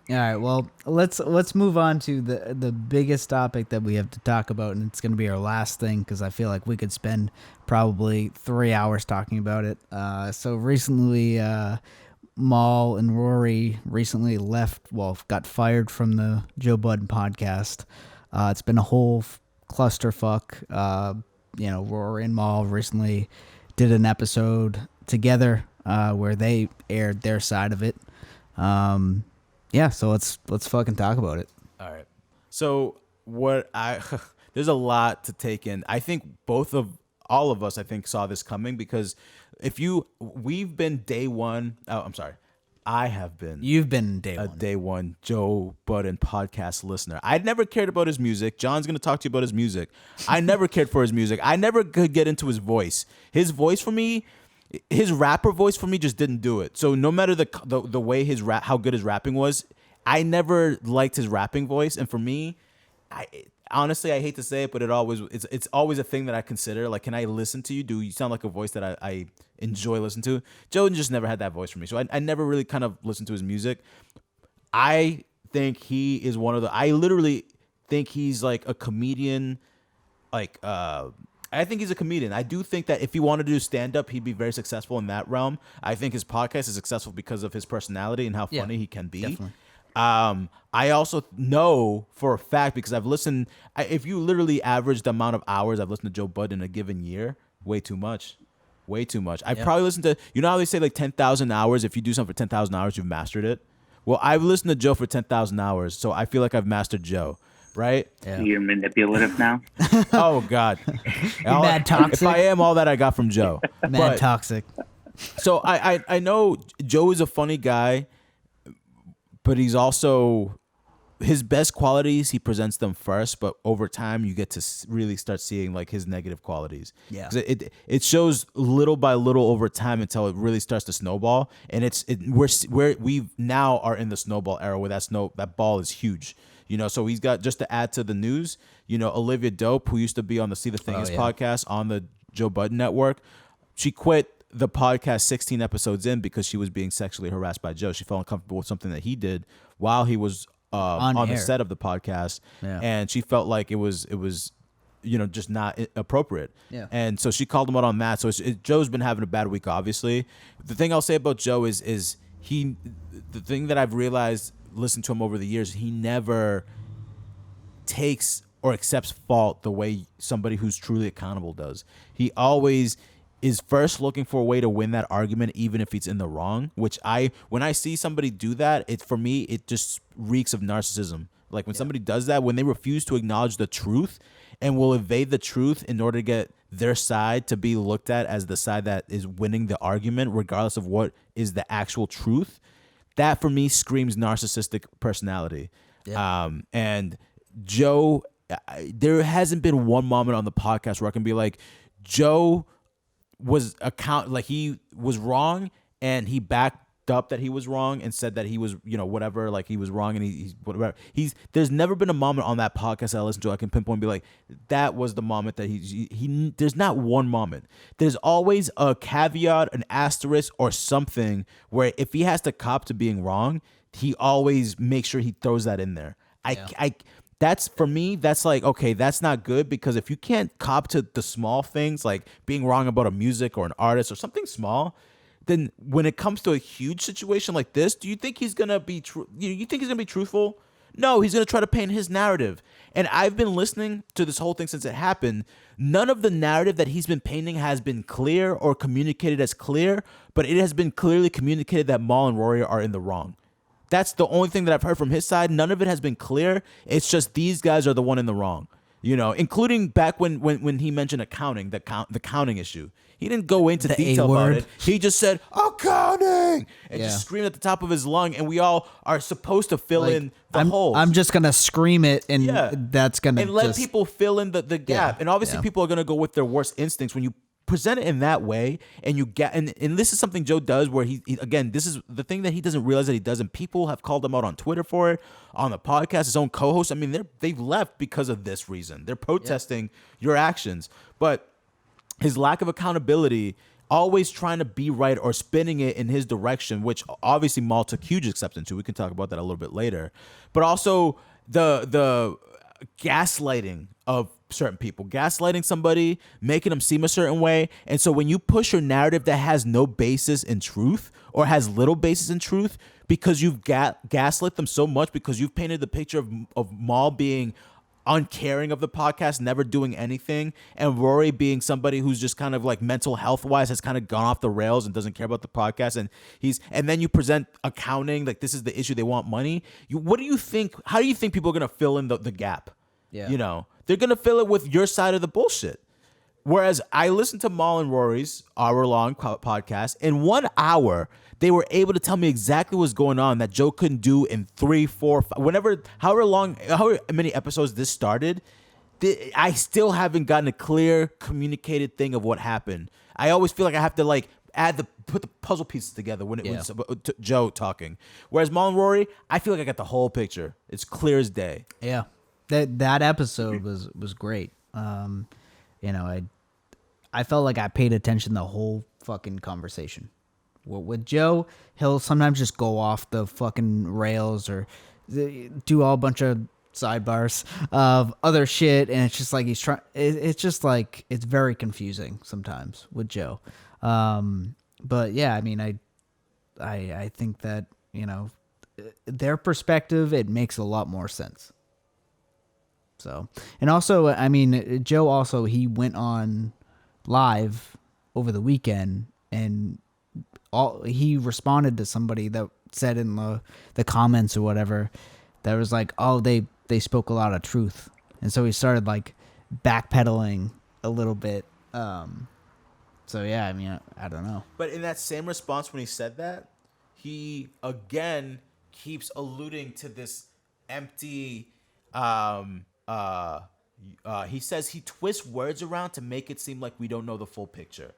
All right, well, let's move on to the biggest topic that we have to talk about, and it's going to be our last thing because I feel like we could spend probably 3 hours talking about it. So recently, Maul and Rory recently got fired from the Joe Budden podcast. It's been a whole clusterfuck. Rory and Maul recently did an episode together where they aired their side of it. Yeah, so let's fucking talk about it. All right. So there's a lot to take in. I think all of us, I think, saw this coming because we've been day one. Oh, I'm sorry. I have been. You've been a day one Joe Budden podcast listener. I'd never cared about his music. John's going to talk to you about his music. I never cared for his music. I never could get into his voice. His voice for me, his rapper voice for me just didn't do it. So no matter the way how good his rapping was, I never liked his rapping voice. And for me, honestly, I hate to say it, but it's always a thing that I consider. Like, can I listen to you? Do you sound like a voice that I enjoy listening to? Joe just never had that voice for me. So I never really kind of listened to his music. I think he is I literally think he's like a comedian. I think he's a comedian. I do think that if he wanted to do stand-up, he'd be very successful in that realm. I think his podcast is successful because of his personality and how funny he can be. Definitely. I also know for a fact, because I've listened, if you literally average the amount of hours I've listened to Joe Budden in a given year, way too much. I probably listened to, how they say like 10,000 hours, if you do something for 10,000 hours, you've mastered it. Well, I've listened to Joe for 10,000 hours, so I feel like I've mastered Joe. Right? Yeah. You're manipulative now. Oh God, mad toxic. If I am all that I got from Joe, mad toxic. So I know Joe is a funny guy, but he's also his best qualities. He presents them first, but over time you get to really start seeing like his negative qualities. Yeah, it shows little by little over time until it really starts to snowball, and we now are in the snowball era where that ball is huge. So he's got, just to add to the news, Olivia Dope, who used to be on the See the Thing Is podcast on the Joe Budden network, she quit the podcast 16 episodes in because she was being sexually harassed by Joe. She felt uncomfortable with something that he did while he was on the set of the podcast, and she felt like it was just not appropriate. Yeah. And so she called him out on that. So Joe's been having a bad week, obviously. The thing I'll say about Joe is the thing that I've realized, listen to him over the years, he never takes or accepts fault the way somebody who's truly accountable does. He always is first looking for a way to win that argument, even if he's in the wrong, which when I see somebody do that, for me, it just reeks of narcissism. Like when somebody does that, when they refuse to acknowledge the truth and will evade the truth in order to get their side to be looked at as the side that is winning the argument, regardless of what is the actual truth, that for me screams narcissistic personality. Yeah. And Joe, there hasn't been one moment on the podcast where I can be like, Joe was he was wrong and he backed up that he was wrong and said that he was, whatever, like he was wrong and he's whatever. There's never been a moment on that podcast that I listen to I can pinpoint and be like, that was the moment that he there's not one moment. There's always a caveat, an asterisk or something where if he has to cop to being wrong, he always makes sure he throws that in there. That's for me, that's like, okay, that's not good, because if you can't cop to the small things like being wrong about a music or an artist or something small, then when it comes to a huge situation like this, do you think he's gonna be you think he's gonna be truthful? No, he's gonna try to paint his narrative. And I've been listening to this whole thing since it happened. None of the narrative that he's been painting has been clear or communicated as clear, but it has been clearly communicated that Maul and Rory are in the wrong. That's the only thing that I've heard from his side. None of it has been clear. It's just these guys are the one in the wrong, including back when he mentioned accounting, the counting issue. He didn't go into detail about it. He just said, accounting, and just screamed at the top of his lung, and we all are supposed to fill in the holes. I'm just going to scream it, and that's going to let people fill in the gap. And obviously people are going to go with their worst instincts when you present it in that way, and you get, and this is something Joe does where he again, this is the thing that he doesn't realize that he does, and people have called him out on Twitter for it, on the podcast, his own co-host. I mean, they've left because of this reason. They're protesting your actions, but his lack of accountability, always trying to be right or spinning it in his direction, which obviously Maul took huge acceptance to. We can talk about that a little bit later, but also the gaslighting of certain people, gaslighting somebody, making them seem a certain way. And so when you push your narrative that has no basis in truth or has little basis in truth, because you've gaslit them so much, because you've painted the picture of Maul being uncaring of the podcast, never doing anything, and Rory being somebody who's just kind of like mental health wise has kind of gone off the rails and doesn't care about the podcast, and then you present accounting like this is the issue, they want money. What do you think? How do you think people are gonna fill in the gap? Yeah, you know, they're gonna fill it with your side of the bullshit. Whereas I listened to Maul and Rory's hour-long podcast. In 1 hour, they were able to tell me exactly what's going on that Joe couldn't do in 3, 4, 5, however many episodes this started. I still haven't gotten a clear communicated thing of what happened. I always feel like I have to like put the puzzle pieces together when it was Joe talking. Whereas Maul and Rory, I feel like I got the whole picture. It's clear as day. Yeah, that episode was great. You know, I felt like I paid attention the whole fucking conversation. With Joe, he'll sometimes just go off the fucking rails or do all a bunch of sidebars of other shit, and it's just like he's trying. It's just like it's very confusing sometimes with Joe. But yeah, I mean, I think that, you know, their perspective, it makes a lot more sense. So, and also, I mean, Joe also, he went on live over the weekend, and he responded to somebody that said in the comments or whatever that was like, oh, they spoke a lot of truth, and so he started like backpedaling a little bit. So yeah, I mean, I don't know. But in that same response, when he said that, he again keeps alluding to this empty. He says he twists words around to make it seem like we don't know the full picture.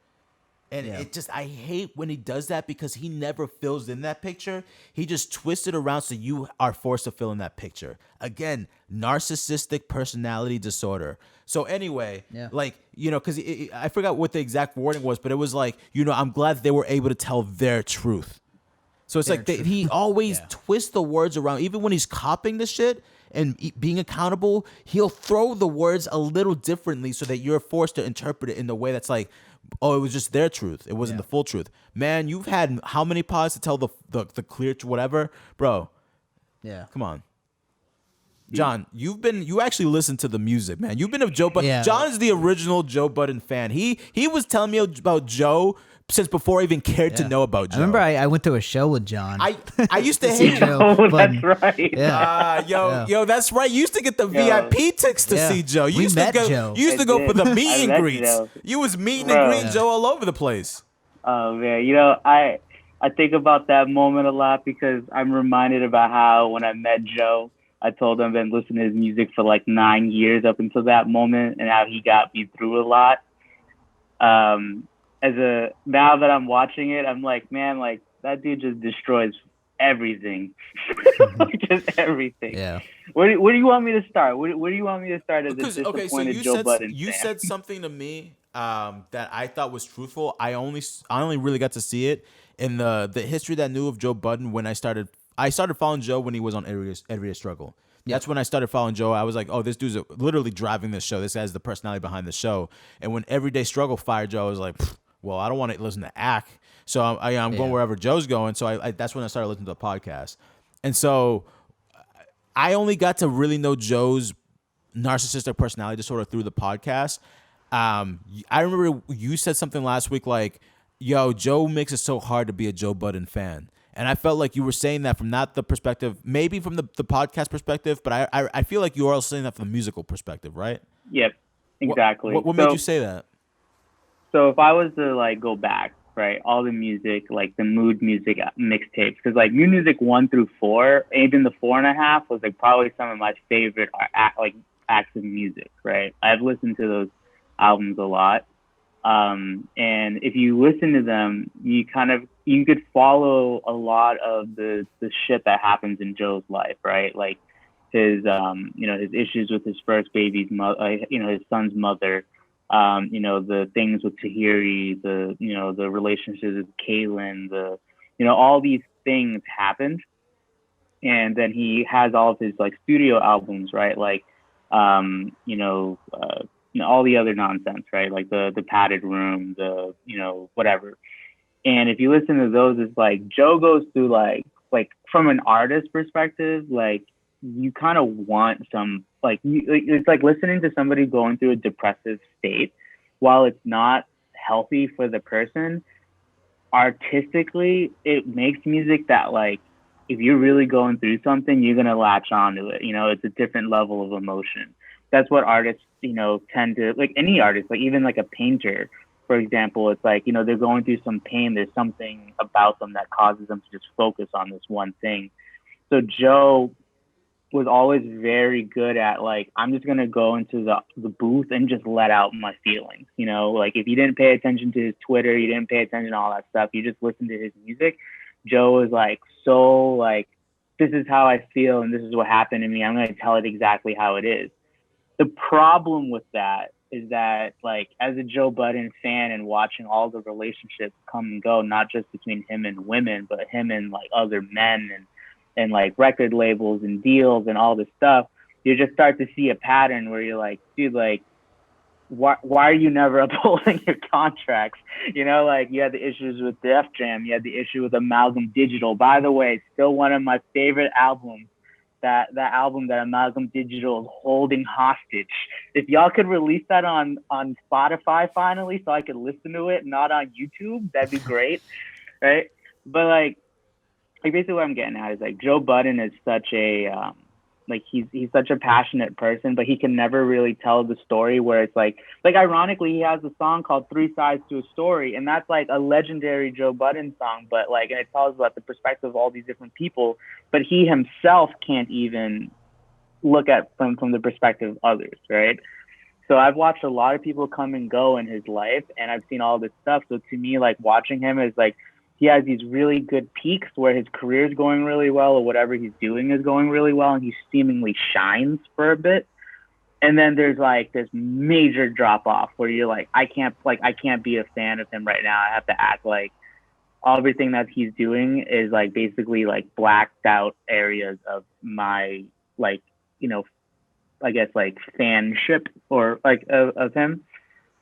And it just, I hate when he does that because he never fills in that picture. He just twists it around so you are forced to fill in that picture. Again, narcissistic personality disorder. So anyway, like, you know, because I forgot what the exact wording was, but it was like, you know, I'm glad they were able to tell their truth. So it's like he always twists the words around. Even when he's copying the shit and being accountable, he'll throw the words a little differently so that you're forced to interpret it in the way that's like, oh, it was just their truth. It wasn't the full truth. Man, you've had how many pods to tell the clear whatever? Bro. Yeah. Come on. John, you actually listened to the music, man. You've been a Joe Budden. Yeah. John is the original Joe Budden fan. He was telling me about Joe since before I even cared to know about Joe. I remember I went to a show with John. I used to hate Joe. Oh, that's right. Yeah. Yo, that's right. You used to get the VIP tickets to see Joe. You used to go. Joe. You used to go for the meet and greets. You was meeting and greeting Joe all over the place. Oh man, you know, I think about that moment a lot because I'm reminded about how when I met Joe, I told him I've been listening to his music for like 9 years up until that moment, and how he got me through a lot. Now that I'm watching it, I'm like, man, like that dude just destroys everything, just everything. Yeah. Where do you want me to start? Where do you want me to start as a disappointed Joe Budden fan? You said something to me that I thought was truthful. I only really got to see it in the history that I knew of Joe Budden when I started following Joe when he was on Everyday Struggle. That's when I started following Joe. I was like, oh, this dude's literally driving this show. This guy's the personality behind the show. And when Everyday Struggle fired Joe, I was like, well, I don't want to listen to Ack. So I'm going wherever Joe's going. So that's when I started listening to the podcast. And so I only got to really know Joe's narcissistic personality disorder through the podcast. I remember you said something last week like, yo, Joe makes it so hard to be a Joe Budden fan. And I felt like you were saying that from not the perspective, maybe from the podcast perspective, but I feel like you were also saying that from the musical perspective, right? Yep, exactly. What made you say that? So if I was to like go back, right, all the music, like the mood music mixtapes, because like New Music 1 through 4, even the 4.5 was like probably some of my favorite acts of music, right? I've listened to those albums a lot. And if you listen to them, you could follow a lot of the shit that happens in Joe's life, right? Like his his issues with his first baby's mother, his son's mother, the things with Tahiri, the relationships with Kaylin, all these things happened. And then he has all of his like studio albums, right? Like, all the other nonsense, right? Like the padded room, whatever. And if you listen to those, it's like Joe goes through like from an artist perspective, like you kind of want some, it's like listening to somebody going through a depressive state. While it's not healthy for the person, artistically, it makes music that like, if you're really going through something, you're going to latch onto it. It's a different level of emotion. That's what artists, tend to, like any artist, like even like a painter, for example, it's like, they're going through some pain. There's something about them that causes them to just focus on this one thing. So Joe was always very good at like, I'm just going to go into the booth and just let out my feelings. Like if you didn't pay attention to his Twitter, you didn't pay attention to all that stuff, you just listened to his music. Joe was like, so like, this is how I feel and this is what happened to me. I'm going to tell it exactly how it is. The problem with that is that, like, as a Joe Budden fan and watching all the relationships come and go, not just between him and women, but him and like other men and like record labels and deals and all this stuff, you just start to see a pattern where you're like, dude, like, why are you never upholding your contracts? Like you had the issues with Def Jam, you had the issue with Amalgam Digital. By the way, still one of my favorite albums. That album that Amalgam Digital is holding hostage. If y'all could release that on Spotify finally, so I could listen to it, not on YouTube, that'd be great, right? But like basically what I'm getting at is like Joe Budden is such a he's such a passionate person, but he can never really tell the story where it's like ironically he has a song called 3 Sides to a Story, and that's like a legendary Joe Budden song, but like, and it tells about the perspective of all these different people, but he himself can't even look at from the perspective of others, right? So I've watched a lot of people come and go in his life, and I've seen all this stuff. So to me, like watching him is like, he has these really good peaks where his career is going really well or whatever he's doing is going really well, and he seemingly shines for a bit. And then there's like this major drop off where you're like, I can't be a fan of him right now. I have to act like everything that he's doing is like basically like blacked out areas of my like, I guess like fanship or like of him.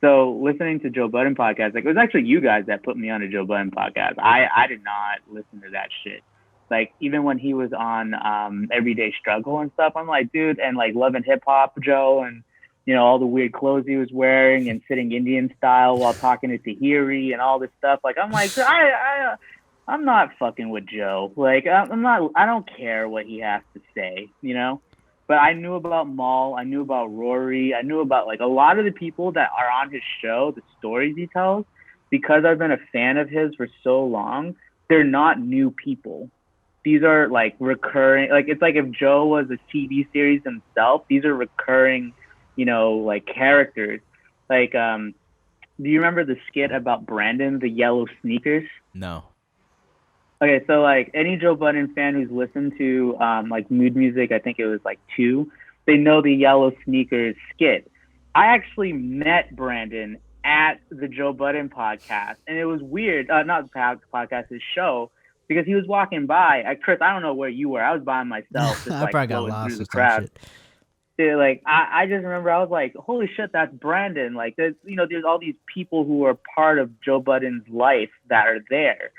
So listening to Joe Budden podcast, like it was actually you guys that put me on a Joe Budden podcast. I did not listen to that shit. Like even when he was on Everyday Struggle and stuff, I'm like, dude, and like Love and Hip Hop Joe, and all the weird clothes he was wearing and sitting Indian style while talking to Tahiri and all this stuff. Like I'm like, I'm not fucking with Joe. Like I don't care what he has to say, But I knew about Maul, I knew about Rory, I knew about like a lot of the people that are on his show, the stories he tells, because I've been a fan of his for so long. They're not new people. These are like recurring, like it's like if Joe was a TV series himself, these are recurring, like characters. Like, do you remember the skit about Brandon, the yellow sneakers? No. Okay, so like any Joe Budden fan who's listened to like Mood Music, I think it was like 2, they know the yellow sneakers skit. I actually met Brandon at the Joe Budden podcast, and it was weird. Not the podcast, his show, because he was walking by. Chris, I don't know where you were. I was by myself, just I like probably got going lost through the or some crowd. shit. Dude, like I just remember I was like, holy shit, that's Brandon. Like there's all these people who are part of Joe Budden's life that are there.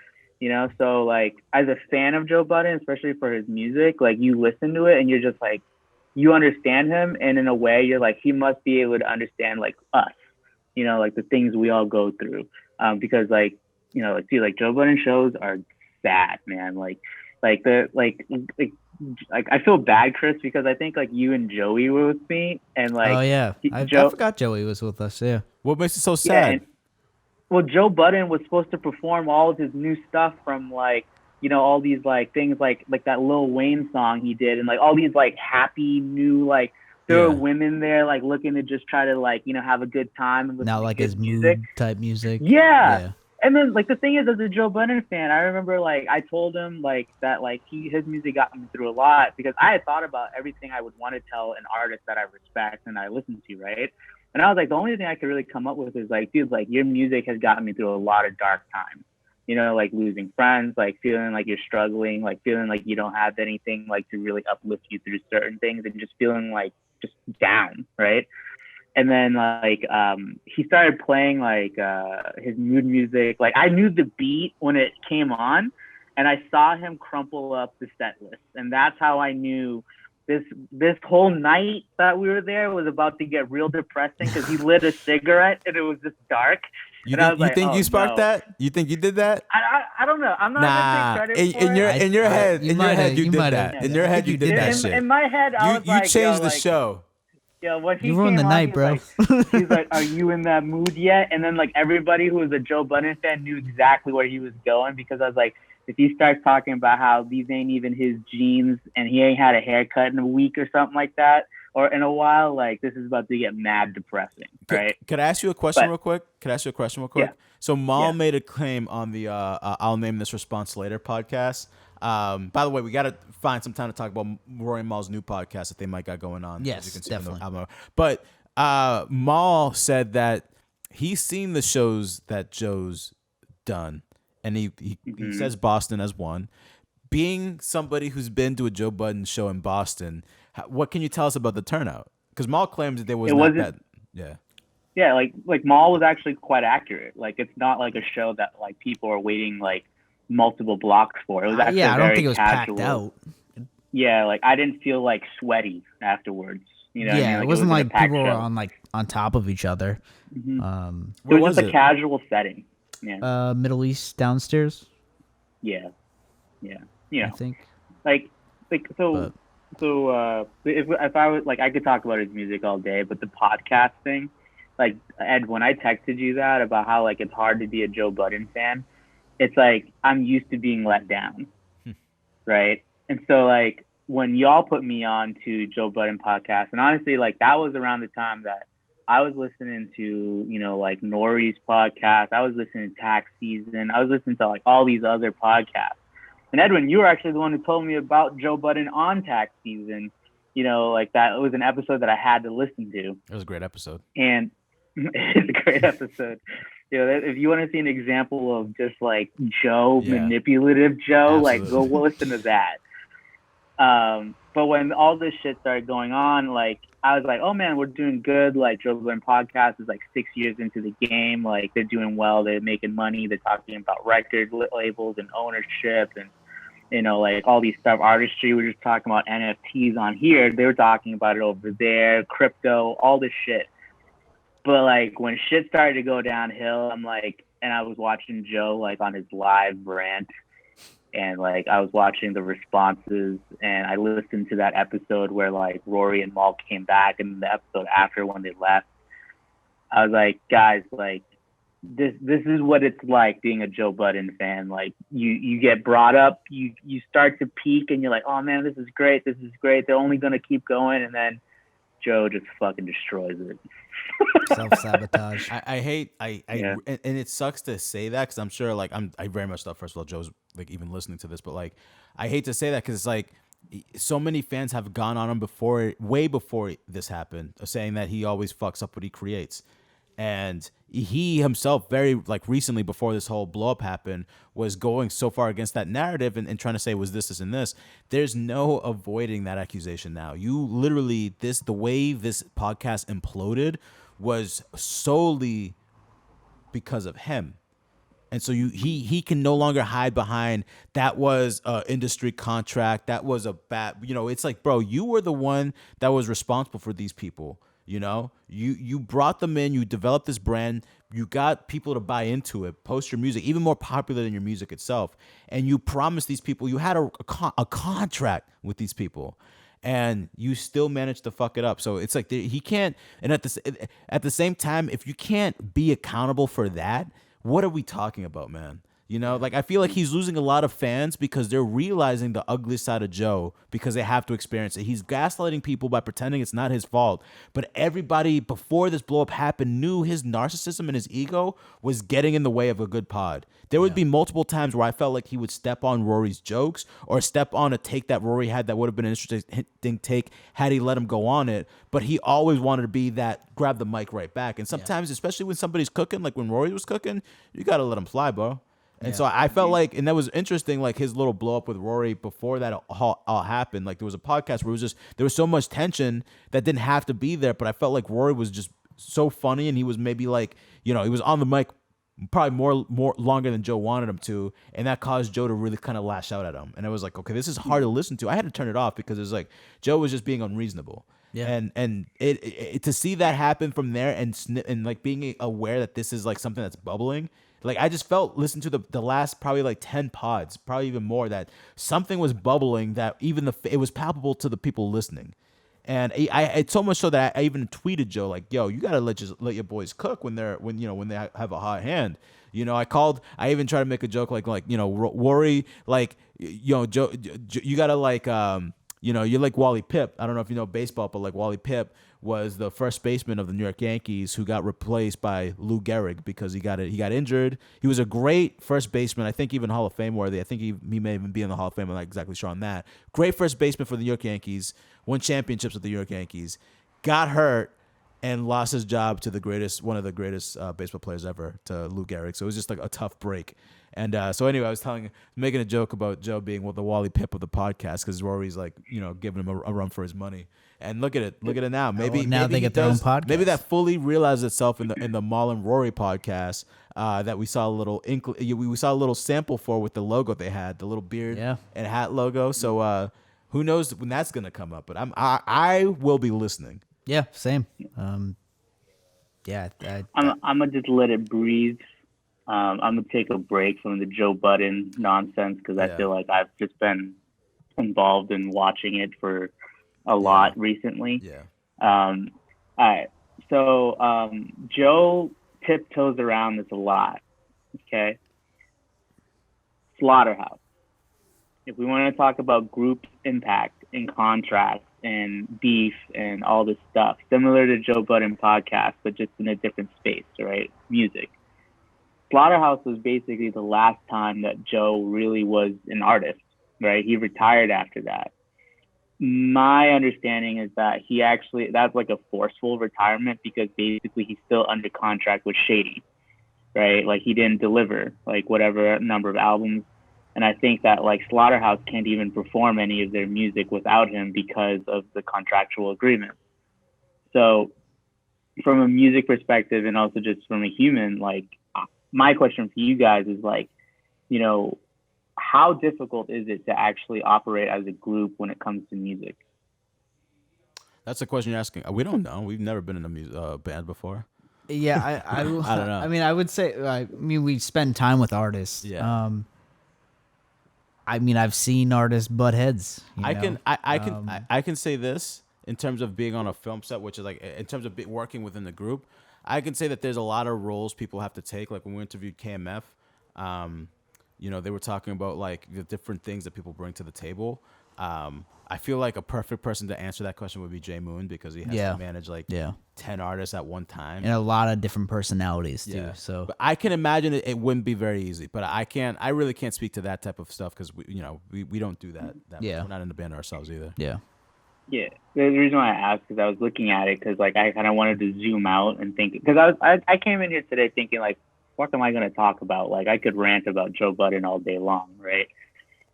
So like as a fan of Joe Budden, especially for his music, like you listen to it and you're just like, you understand him, and in a way you're like, he must be able to understand like us, like the things we all go through, because like like Joe Budden shows are sad, man. Like I feel bad, Chris, because I think like you and Joey were with me, and like oh yeah, I forgot Joey was with us. Yeah. What makes it so sad? Yeah, well, Joe Budden was supposed to perform all of his new stuff from like, all these like things like that Lil Wayne song he did, and like all these like happy new like there were women there like looking to just try to like, you know, have a good time and listen Not to like good his music. mood type music. Yeah. And then like the thing is, as a Joe Budden fan, I remember like I told him like that like his music got me through a lot, because I had thought about everything I would want to tell an artist that I respect and I listen to, right? And I was like, the only thing I could really come up with is like, dude, like your music has gotten me through a lot of dark times. You know, like losing friends, like feeling like you're struggling, like feeling like you don't have anything like to really uplift you through certain things, and just feeling like just down, right? And then like he started playing like his mood music. Like I knew the beat when it came on, and I saw him crumple up the set list, and that's how I knew this whole night that we were there was about to get real depressing, because he lit a cigarette and it was just dark. You think you sparked that? You think you did that? I don't know. I'm not gonna take credit for it. In your head, you did that. In your head, you did that shit. In my head, I was like, you changed the show. Yeah, when he you ruined the night, bro. He's like, "Are you in that mood yet?" And then like everybody who was a Joe Budden fan knew exactly where he was going, because I was like, if he starts talking about how these ain't even his jeans and he ain't had a haircut in a week or something like that, or in a while, like this is about to get mad depressing, right? Could I ask you a question real quick? Yeah. So Mal made a claim on the I'll Name This Response Later podcast. By the way, we got to find some time to talk about Rory and Mal's new podcast that they might got going on. Yes, definitely. But Mal said that he's seen the shows that Joe's done, and he says Boston as one. Being somebody who's been to a Joe Budden show in Boston, what can you tell us about the turnout? Because Mal claims that there was not that. Yeah. Yeah, like Mal was actually quite accurate. Like it's not like a show that like people are waiting like multiple blocks for. It was actually I don't very think it was casual. packed out. Yeah, like I didn't feel like sweaty afterwards. You know, yeah, like, it wasn't like people were show. on top of each other. Mm-hmm. It was just a casual setting. Yeah. Middle East downstairs. Yeah. You know, I think. So if I was like, I could talk about his music all day, but the podcast thing, like Ed, when I texted you that about how like it's hard to be a Joe Budden fan, it's like I'm used to being let down, right? And so like when y'all put me on to Joe Budden podcast, and honestly like that was around the time that I was listening to, you know, like Norrie's podcast, I was listening to Tax Season, I was listening to like all these other podcasts. And Edwin, you were actually the one who told me about Joe Budden on Tax Season. You know, like that was an episode that I had to listen to. It was a great episode. And it's a great episode. You know, if you want to see an example of just like Joe, manipulative Joe, absolutely. like go listen to that. But when all this shit started going on, like I was like, oh man, we're doing good. Like Joe Budden podcast is like 6 years into the game. Like they're doing well. They're making money. They're talking about record labels and ownership and, you know, like all these stuff, artistry. We're just talking about NFTs on here. They were talking about it over there, crypto, all this shit. But like when shit started to go downhill, I'm like, and I was watching Joe like on his live rant, and like I was watching the responses, and I listened to that episode where like Rory and Mal came back, and the episode after when they left. I was like, guys, like this is what it's like being a Joe Budden fan. Like you get brought up, you start to peak, and you're like, oh man, this is great. They're only gonna keep going, and then Joe just fucking destroys it. Self-sabotage. And it sucks to say that, because I'm sure like I very much thought, first of all, Joe's like even listening to this, but like I hate to say that, because it's like so many fans have gone on him way before this happened, saying that he always fucks up what he creates. And he himself very like recently, before this whole blow up happened, was going so far against that narrative and trying to say was this and this. There's no avoiding that accusation now. You literally, the way this podcast imploded was solely because of him. And so he can no longer hide behind that was an industry contract. That was a bad, you know, it's like, bro, you were the one that was responsible for these people. You know, you brought them in, you developed this brand, you got people to buy into it, post your music, even more popular than your music itself. And you promised these people, you had a contract with these people, and you still managed to fuck it up. So it's like he can't, and at the same time, if you can't be accountable for that, what are we talking about, man? You know, like I feel like he's losing a lot of fans because they're realizing the ugly side of Joe because they have to experience it. He's gaslighting people by pretending it's not his fault. But everybody before this blow up happened knew his narcissism and his ego was getting in the way of a good pod. There would be multiple times where I felt like he would step on Rory's jokes or step on a take that Rory had that would have been an interesting take had he let him go on it. But he always wanted to be that grab the mic right back. And sometimes, especially when somebody's cooking, like when Rory was cooking, you got to let him fly, bro. And so I felt like, and that was interesting, like his little blow up with Rory before that all happened. Like there was a podcast where it was just, there was so much tension that didn't have to be there. But I felt like Rory was just so funny and he was maybe like, you know, he was on the mic probably more longer than Joe wanted him to. And that caused Joe to really kind of lash out at him. And I was like, okay, this is hard to listen to. I had to turn it off because it was like, Joe was just being unreasonable. Yeah. And it to see that happen from there and like being aware that this is like something that's bubbling. Like I just felt, listen to the last probably like 10 pods, probably even more, that something was bubbling that even it was palpable to the people listening. And it's so much so that I even tweeted Joe like, yo, you gotta let your boys cook when they have a hot hand. You know, I even tried to make a joke like you know, Rory, like, you know, Joe, you gotta like you know, you're like Wally Pipp. I don't know if you know baseball, but like Wally Pipp was the first baseman of the New York Yankees who got replaced by Lou Gehrig because he got injured. He was a great first baseman. I think even Hall of Fame worthy. I think he may even be in the Hall of Fame. I'm not exactly sure on that. Great first baseman for the New York Yankees. Won championships with the New York Yankees. Got hurt and lost his job to one of the greatest baseball players ever, to Lou Gehrig. So it was just like a tough break. And so anyway, I was making a joke about Joe being the Wally Pipp of the podcast because Rory's like, you know, giving him a run for his money. And look at it now. Maybe they get their own podcast. Maybe that fully realized itself in the Maul and Rory podcast that we saw a little sample for with the logo they had, the little beard and hat logo. So who knows when that's gonna come up? But I will be listening. Yeah, same. I'm gonna just let it breathe. I'm gonna take a break from the Joe Budden nonsense because I feel like I've just been involved in watching it for a lot recently. Yeah. All right. So Joe tiptoes around this a lot. Okay. Slaughterhouse. If we want to talk about group impact and contrast and beef and all this stuff, similar to Joe Budden podcast, but just in a different space, right? Music. Slaughterhouse was basically the last time that Joe really was an artist, right? He retired after that. My understanding is that that's like a forceful retirement because basically he's still under contract with Shady, right? Like he didn't deliver like whatever number of albums. And I think that like Slaughterhouse can't even perform any of their music without him because of the contractual agreement. So from a music perspective and also just from a human, like my question for you guys is like, you know, how difficult is it to actually operate as a group when it comes to music? That's the question you're asking. We don't know. We've never been in a band before. Yeah, I don't know. I mean, I would say, we spend time with artists. Yeah. I mean, I've seen artists butt heads. I can say this in terms of being on a film set, which is like in terms of working within the group. I can say that there's a lot of roles people have to take. Like when we interviewed KMF, you know, they were talking about like the different things that people bring to the table. I feel like a perfect person to answer that question would be Jay Moon because he has to manage 10 artists at one time and a lot of different personalities too. Yeah. So but I can imagine it wouldn't be very easy, but I really can't speak to that type of stuff because we don't do that. We're not in the band ourselves either. Yeah. Yeah. The reason why I asked is I was looking at it because like I kind of wanted to zoom out and think because I came in here today thinking like, what am I going to talk about? Like I could rant about Joe Budden all day long, right?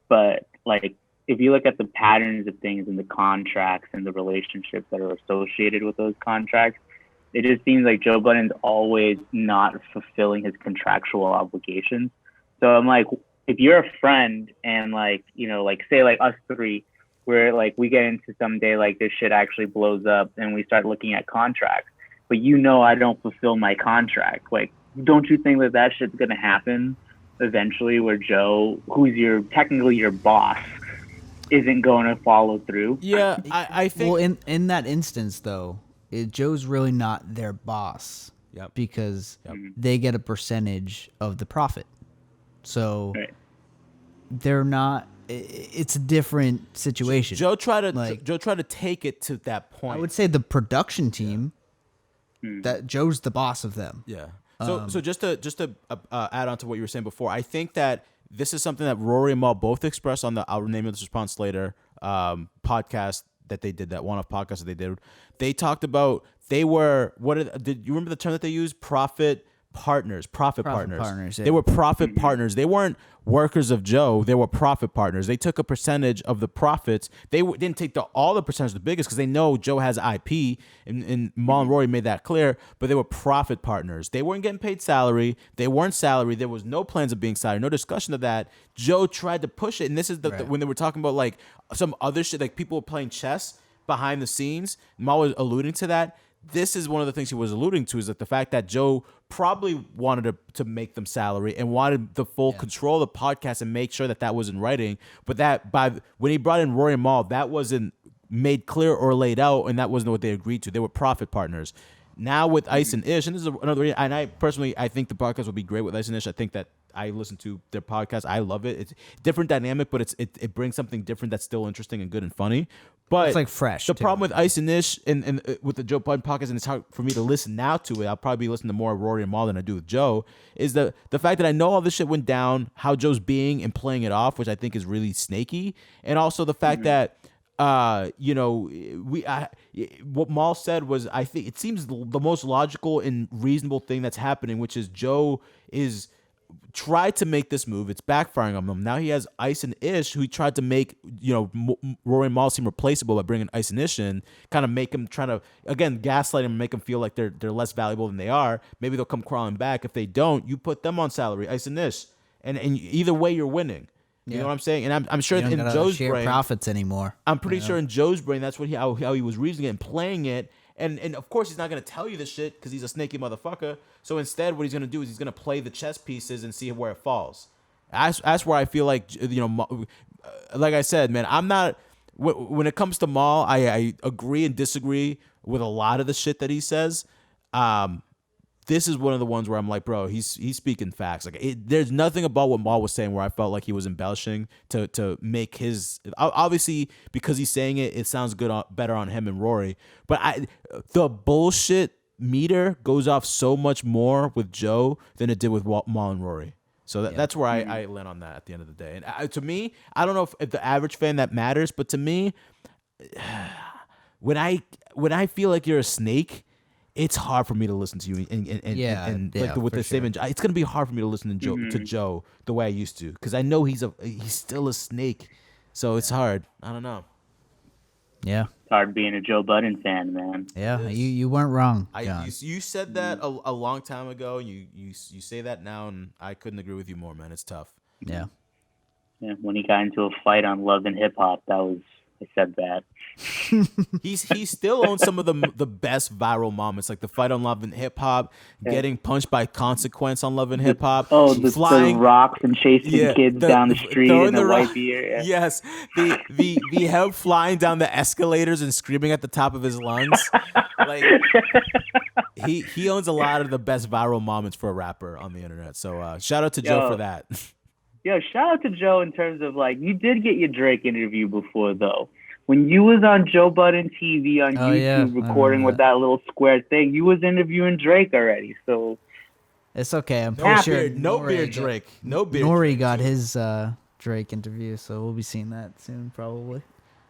But like if you look at the patterns of things and the contracts and the relationships that are associated with those contracts, it just seems like Joe Budden's always not fulfilling his contractual obligations. So I'm like, if you're a friend and like, you know, like say like us three, where like we get into someday like this shit actually blows up and we start looking at contracts, but you know I don't fulfill my contract. Like, don't you think that shit's gonna happen eventually where Joe, who's technically your boss, isn't going to follow through? Yeah, I think. Well, in that instance, though, Joe's really not their boss. Yep. Because they get a percentage of the profit. So Right. they're not. It's a different situation. Joe tried to take it to that point. I would say the production team. That Joe's the boss of them. Yeah. So just to add on to what you were saying before, I think that this is something that Rory and Mal both expressed on the I'll Name This Response Later podcast that they did, that one-off podcast that they did. They talked about did you remember the term that they used? Profit partners. Yeah. They were profit partners. They weren't workers of Joe. They were profit partners. They took a percentage of the profits. They didn't take all the percentage, the biggest, because they know Joe has IP, and Mal and Rory made that clear, but they were profit partners. They weren't getting paid salary. They weren't salary. There was no plans of being salary, no discussion of that. Joe tried to push it, and this is when they were talking about like some other shit, like people were playing chess behind the scenes. Mal was alluding to that. This is one of the things he was alluding to, is that the fact that Joe probably wanted to make them salary and wanted the full control of the podcast and make sure that was in writing. But that when he brought in Rory and Mal, that wasn't made clear or laid out, and that wasn't what they agreed to. They were profit partners. Now with Ice and Ish, and this is another, and I personally, I think the podcast would be great with Ice and Ish. I think that I listen to their podcast. I love it. It's different dynamic, but it brings something different that's still interesting and good and funny. But it's like fresh. The problem with Ice and Ish and with the Joe Budden podcast, and it's hard for me to listen now to it. I'll probably listen to more Rory and Mal than I do with Joe. Is the fact that I know all this shit went down, how Joe's being and playing it off, which I think is really snaky, and also the fact that what Mal said was, I think it seems the most logical and reasonable thing that's happening, which is Joe is tried to make this move. It's backfiring on him. Now he has Ice and Ish, who he tried to make, Rory and Mal seem replaceable by bringing Ice and Ish in, kind of make him, trying to, again, gaslight him and make him feel like they're less valuable than they are. Maybe they'll come crawling back. If they don't, you put them on salary, Ice and Ish. And either way, you're winning. You know what I'm saying? And I'm sure in Joe's brain, profits anymore. I'm pretty sure in Joe's brain, that's what how he was reasoning it and playing it. And of course, he's not going to tell you this shit because he's a snaky motherfucker. So instead, what he's going to do is he's going to play the chess pieces and see where it falls. That's where I feel like, like I said, man, I'm not, when it comes to Mal, I agree and disagree with a lot of the shit that he says. This is one of the ones where I'm like, bro, he's speaking facts. Like, there's nothing about what Mal was saying where I felt like he was embellishing to make his. Obviously, because he's saying it, it sounds better on him and Rory. But the bullshit meter goes off so much more with Joe than it did with Mal and Rory. So that's where I land on that at the end of the day. And to me, I don't know if the average fan that matters, but to me, when I feel like you're a snake, it's hard for me to listen to you and with the same. It's gonna be hard for me to listen to Joe the way I used to, because I know he's still a snake, so it's hard. I don't know. Yeah, it's hard being a Joe Budden fan, man. Yeah, you weren't wrong. You said that a long time ago. You say that now, and I couldn't agree with you more, man. It's tough. Yeah. Yeah. When he got into a fight on Love and Hip Hop, I said that. He still owns some of the best viral moments, like the fight on Love and Hip Hop, getting punched by Consequence on Love and Hip Hop. The rocks and chasing kids down the street in the white beer. Yeah. Yes, the him flying down the escalators and screaming at the top of his lungs. Like he owns a lot of the best viral moments for a rapper on the internet. So shout out to Joe for that. Yo, shout out to Joe in terms of, like, you did get your Drake interview before, though. When you was on Joe Budden TV on YouTube recording with that little square thing, you was interviewing Drake already. So it's okay. I'm pretty sure No beer Drake. Nori got his Drake interview, so we'll be seeing that soon, probably.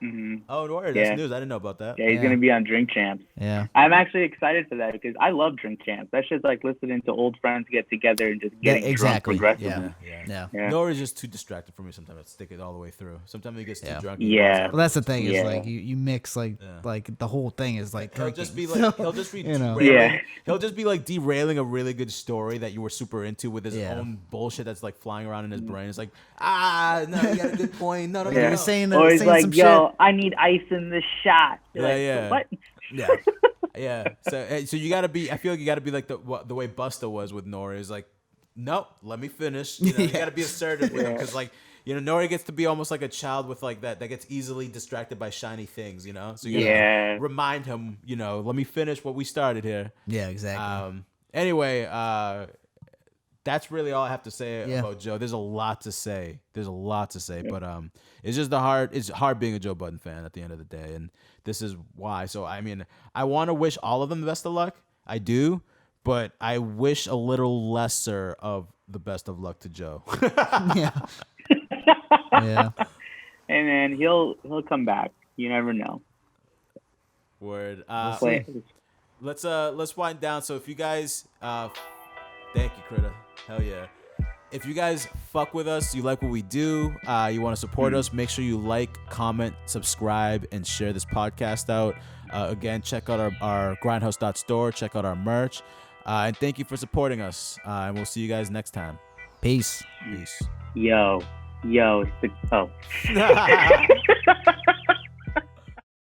Mm-hmm. Oh, Nori, that's news. I didn't know about that. Yeah, he's gonna be on Drink Champs. Yeah, I'm actually excited for that because I love Drink Champs. That shit's like listening to old friends get together and just getting drunk progressively. Yeah. Nori's just too distracted for me sometimes. I stick it all the way through. Sometimes he gets too drunk. Yeah. Well, that's the thing is like you mix like the whole thing is like he'll drinking. just be like he'll just be he'll just be like derailing a really good story that you were super into with his own bullshit that's like flying around in his brain. It's like, no, you got a good point. No, you're saying that. Or he's like, yo, I need ice in the shot. What? Yeah. So you gotta be. I feel like you gotta be like the way Busta was with Nori. Is like, nope, let me finish. You gotta be assertive with him because like Nori gets to be almost like a child with like that gets easily distracted by shiny things. So you gotta remind him. Let me finish what we started here. Yeah, exactly. Anyway, that's really all I have to say about Joe. There's a lot to say. But it's just it's hard being a Joe Budden fan at the end of the day, and this is why. So I mean, I want to wish all of them the best of luck. I do, but I wish a little lesser of the best of luck to Joe. Yeah. Hey man, he'll come back. You never know. Word. Let's wind down. So if you guys, thank you, Critter. Hell yeah. If you guys fuck with us, you like what we do, you want to support us, make sure you like, comment, subscribe, and share this podcast out. Again, check out our grindhouse.store, check out our merch, and thank you for supporting us. And we'll see you guys next time. Peace. Yo.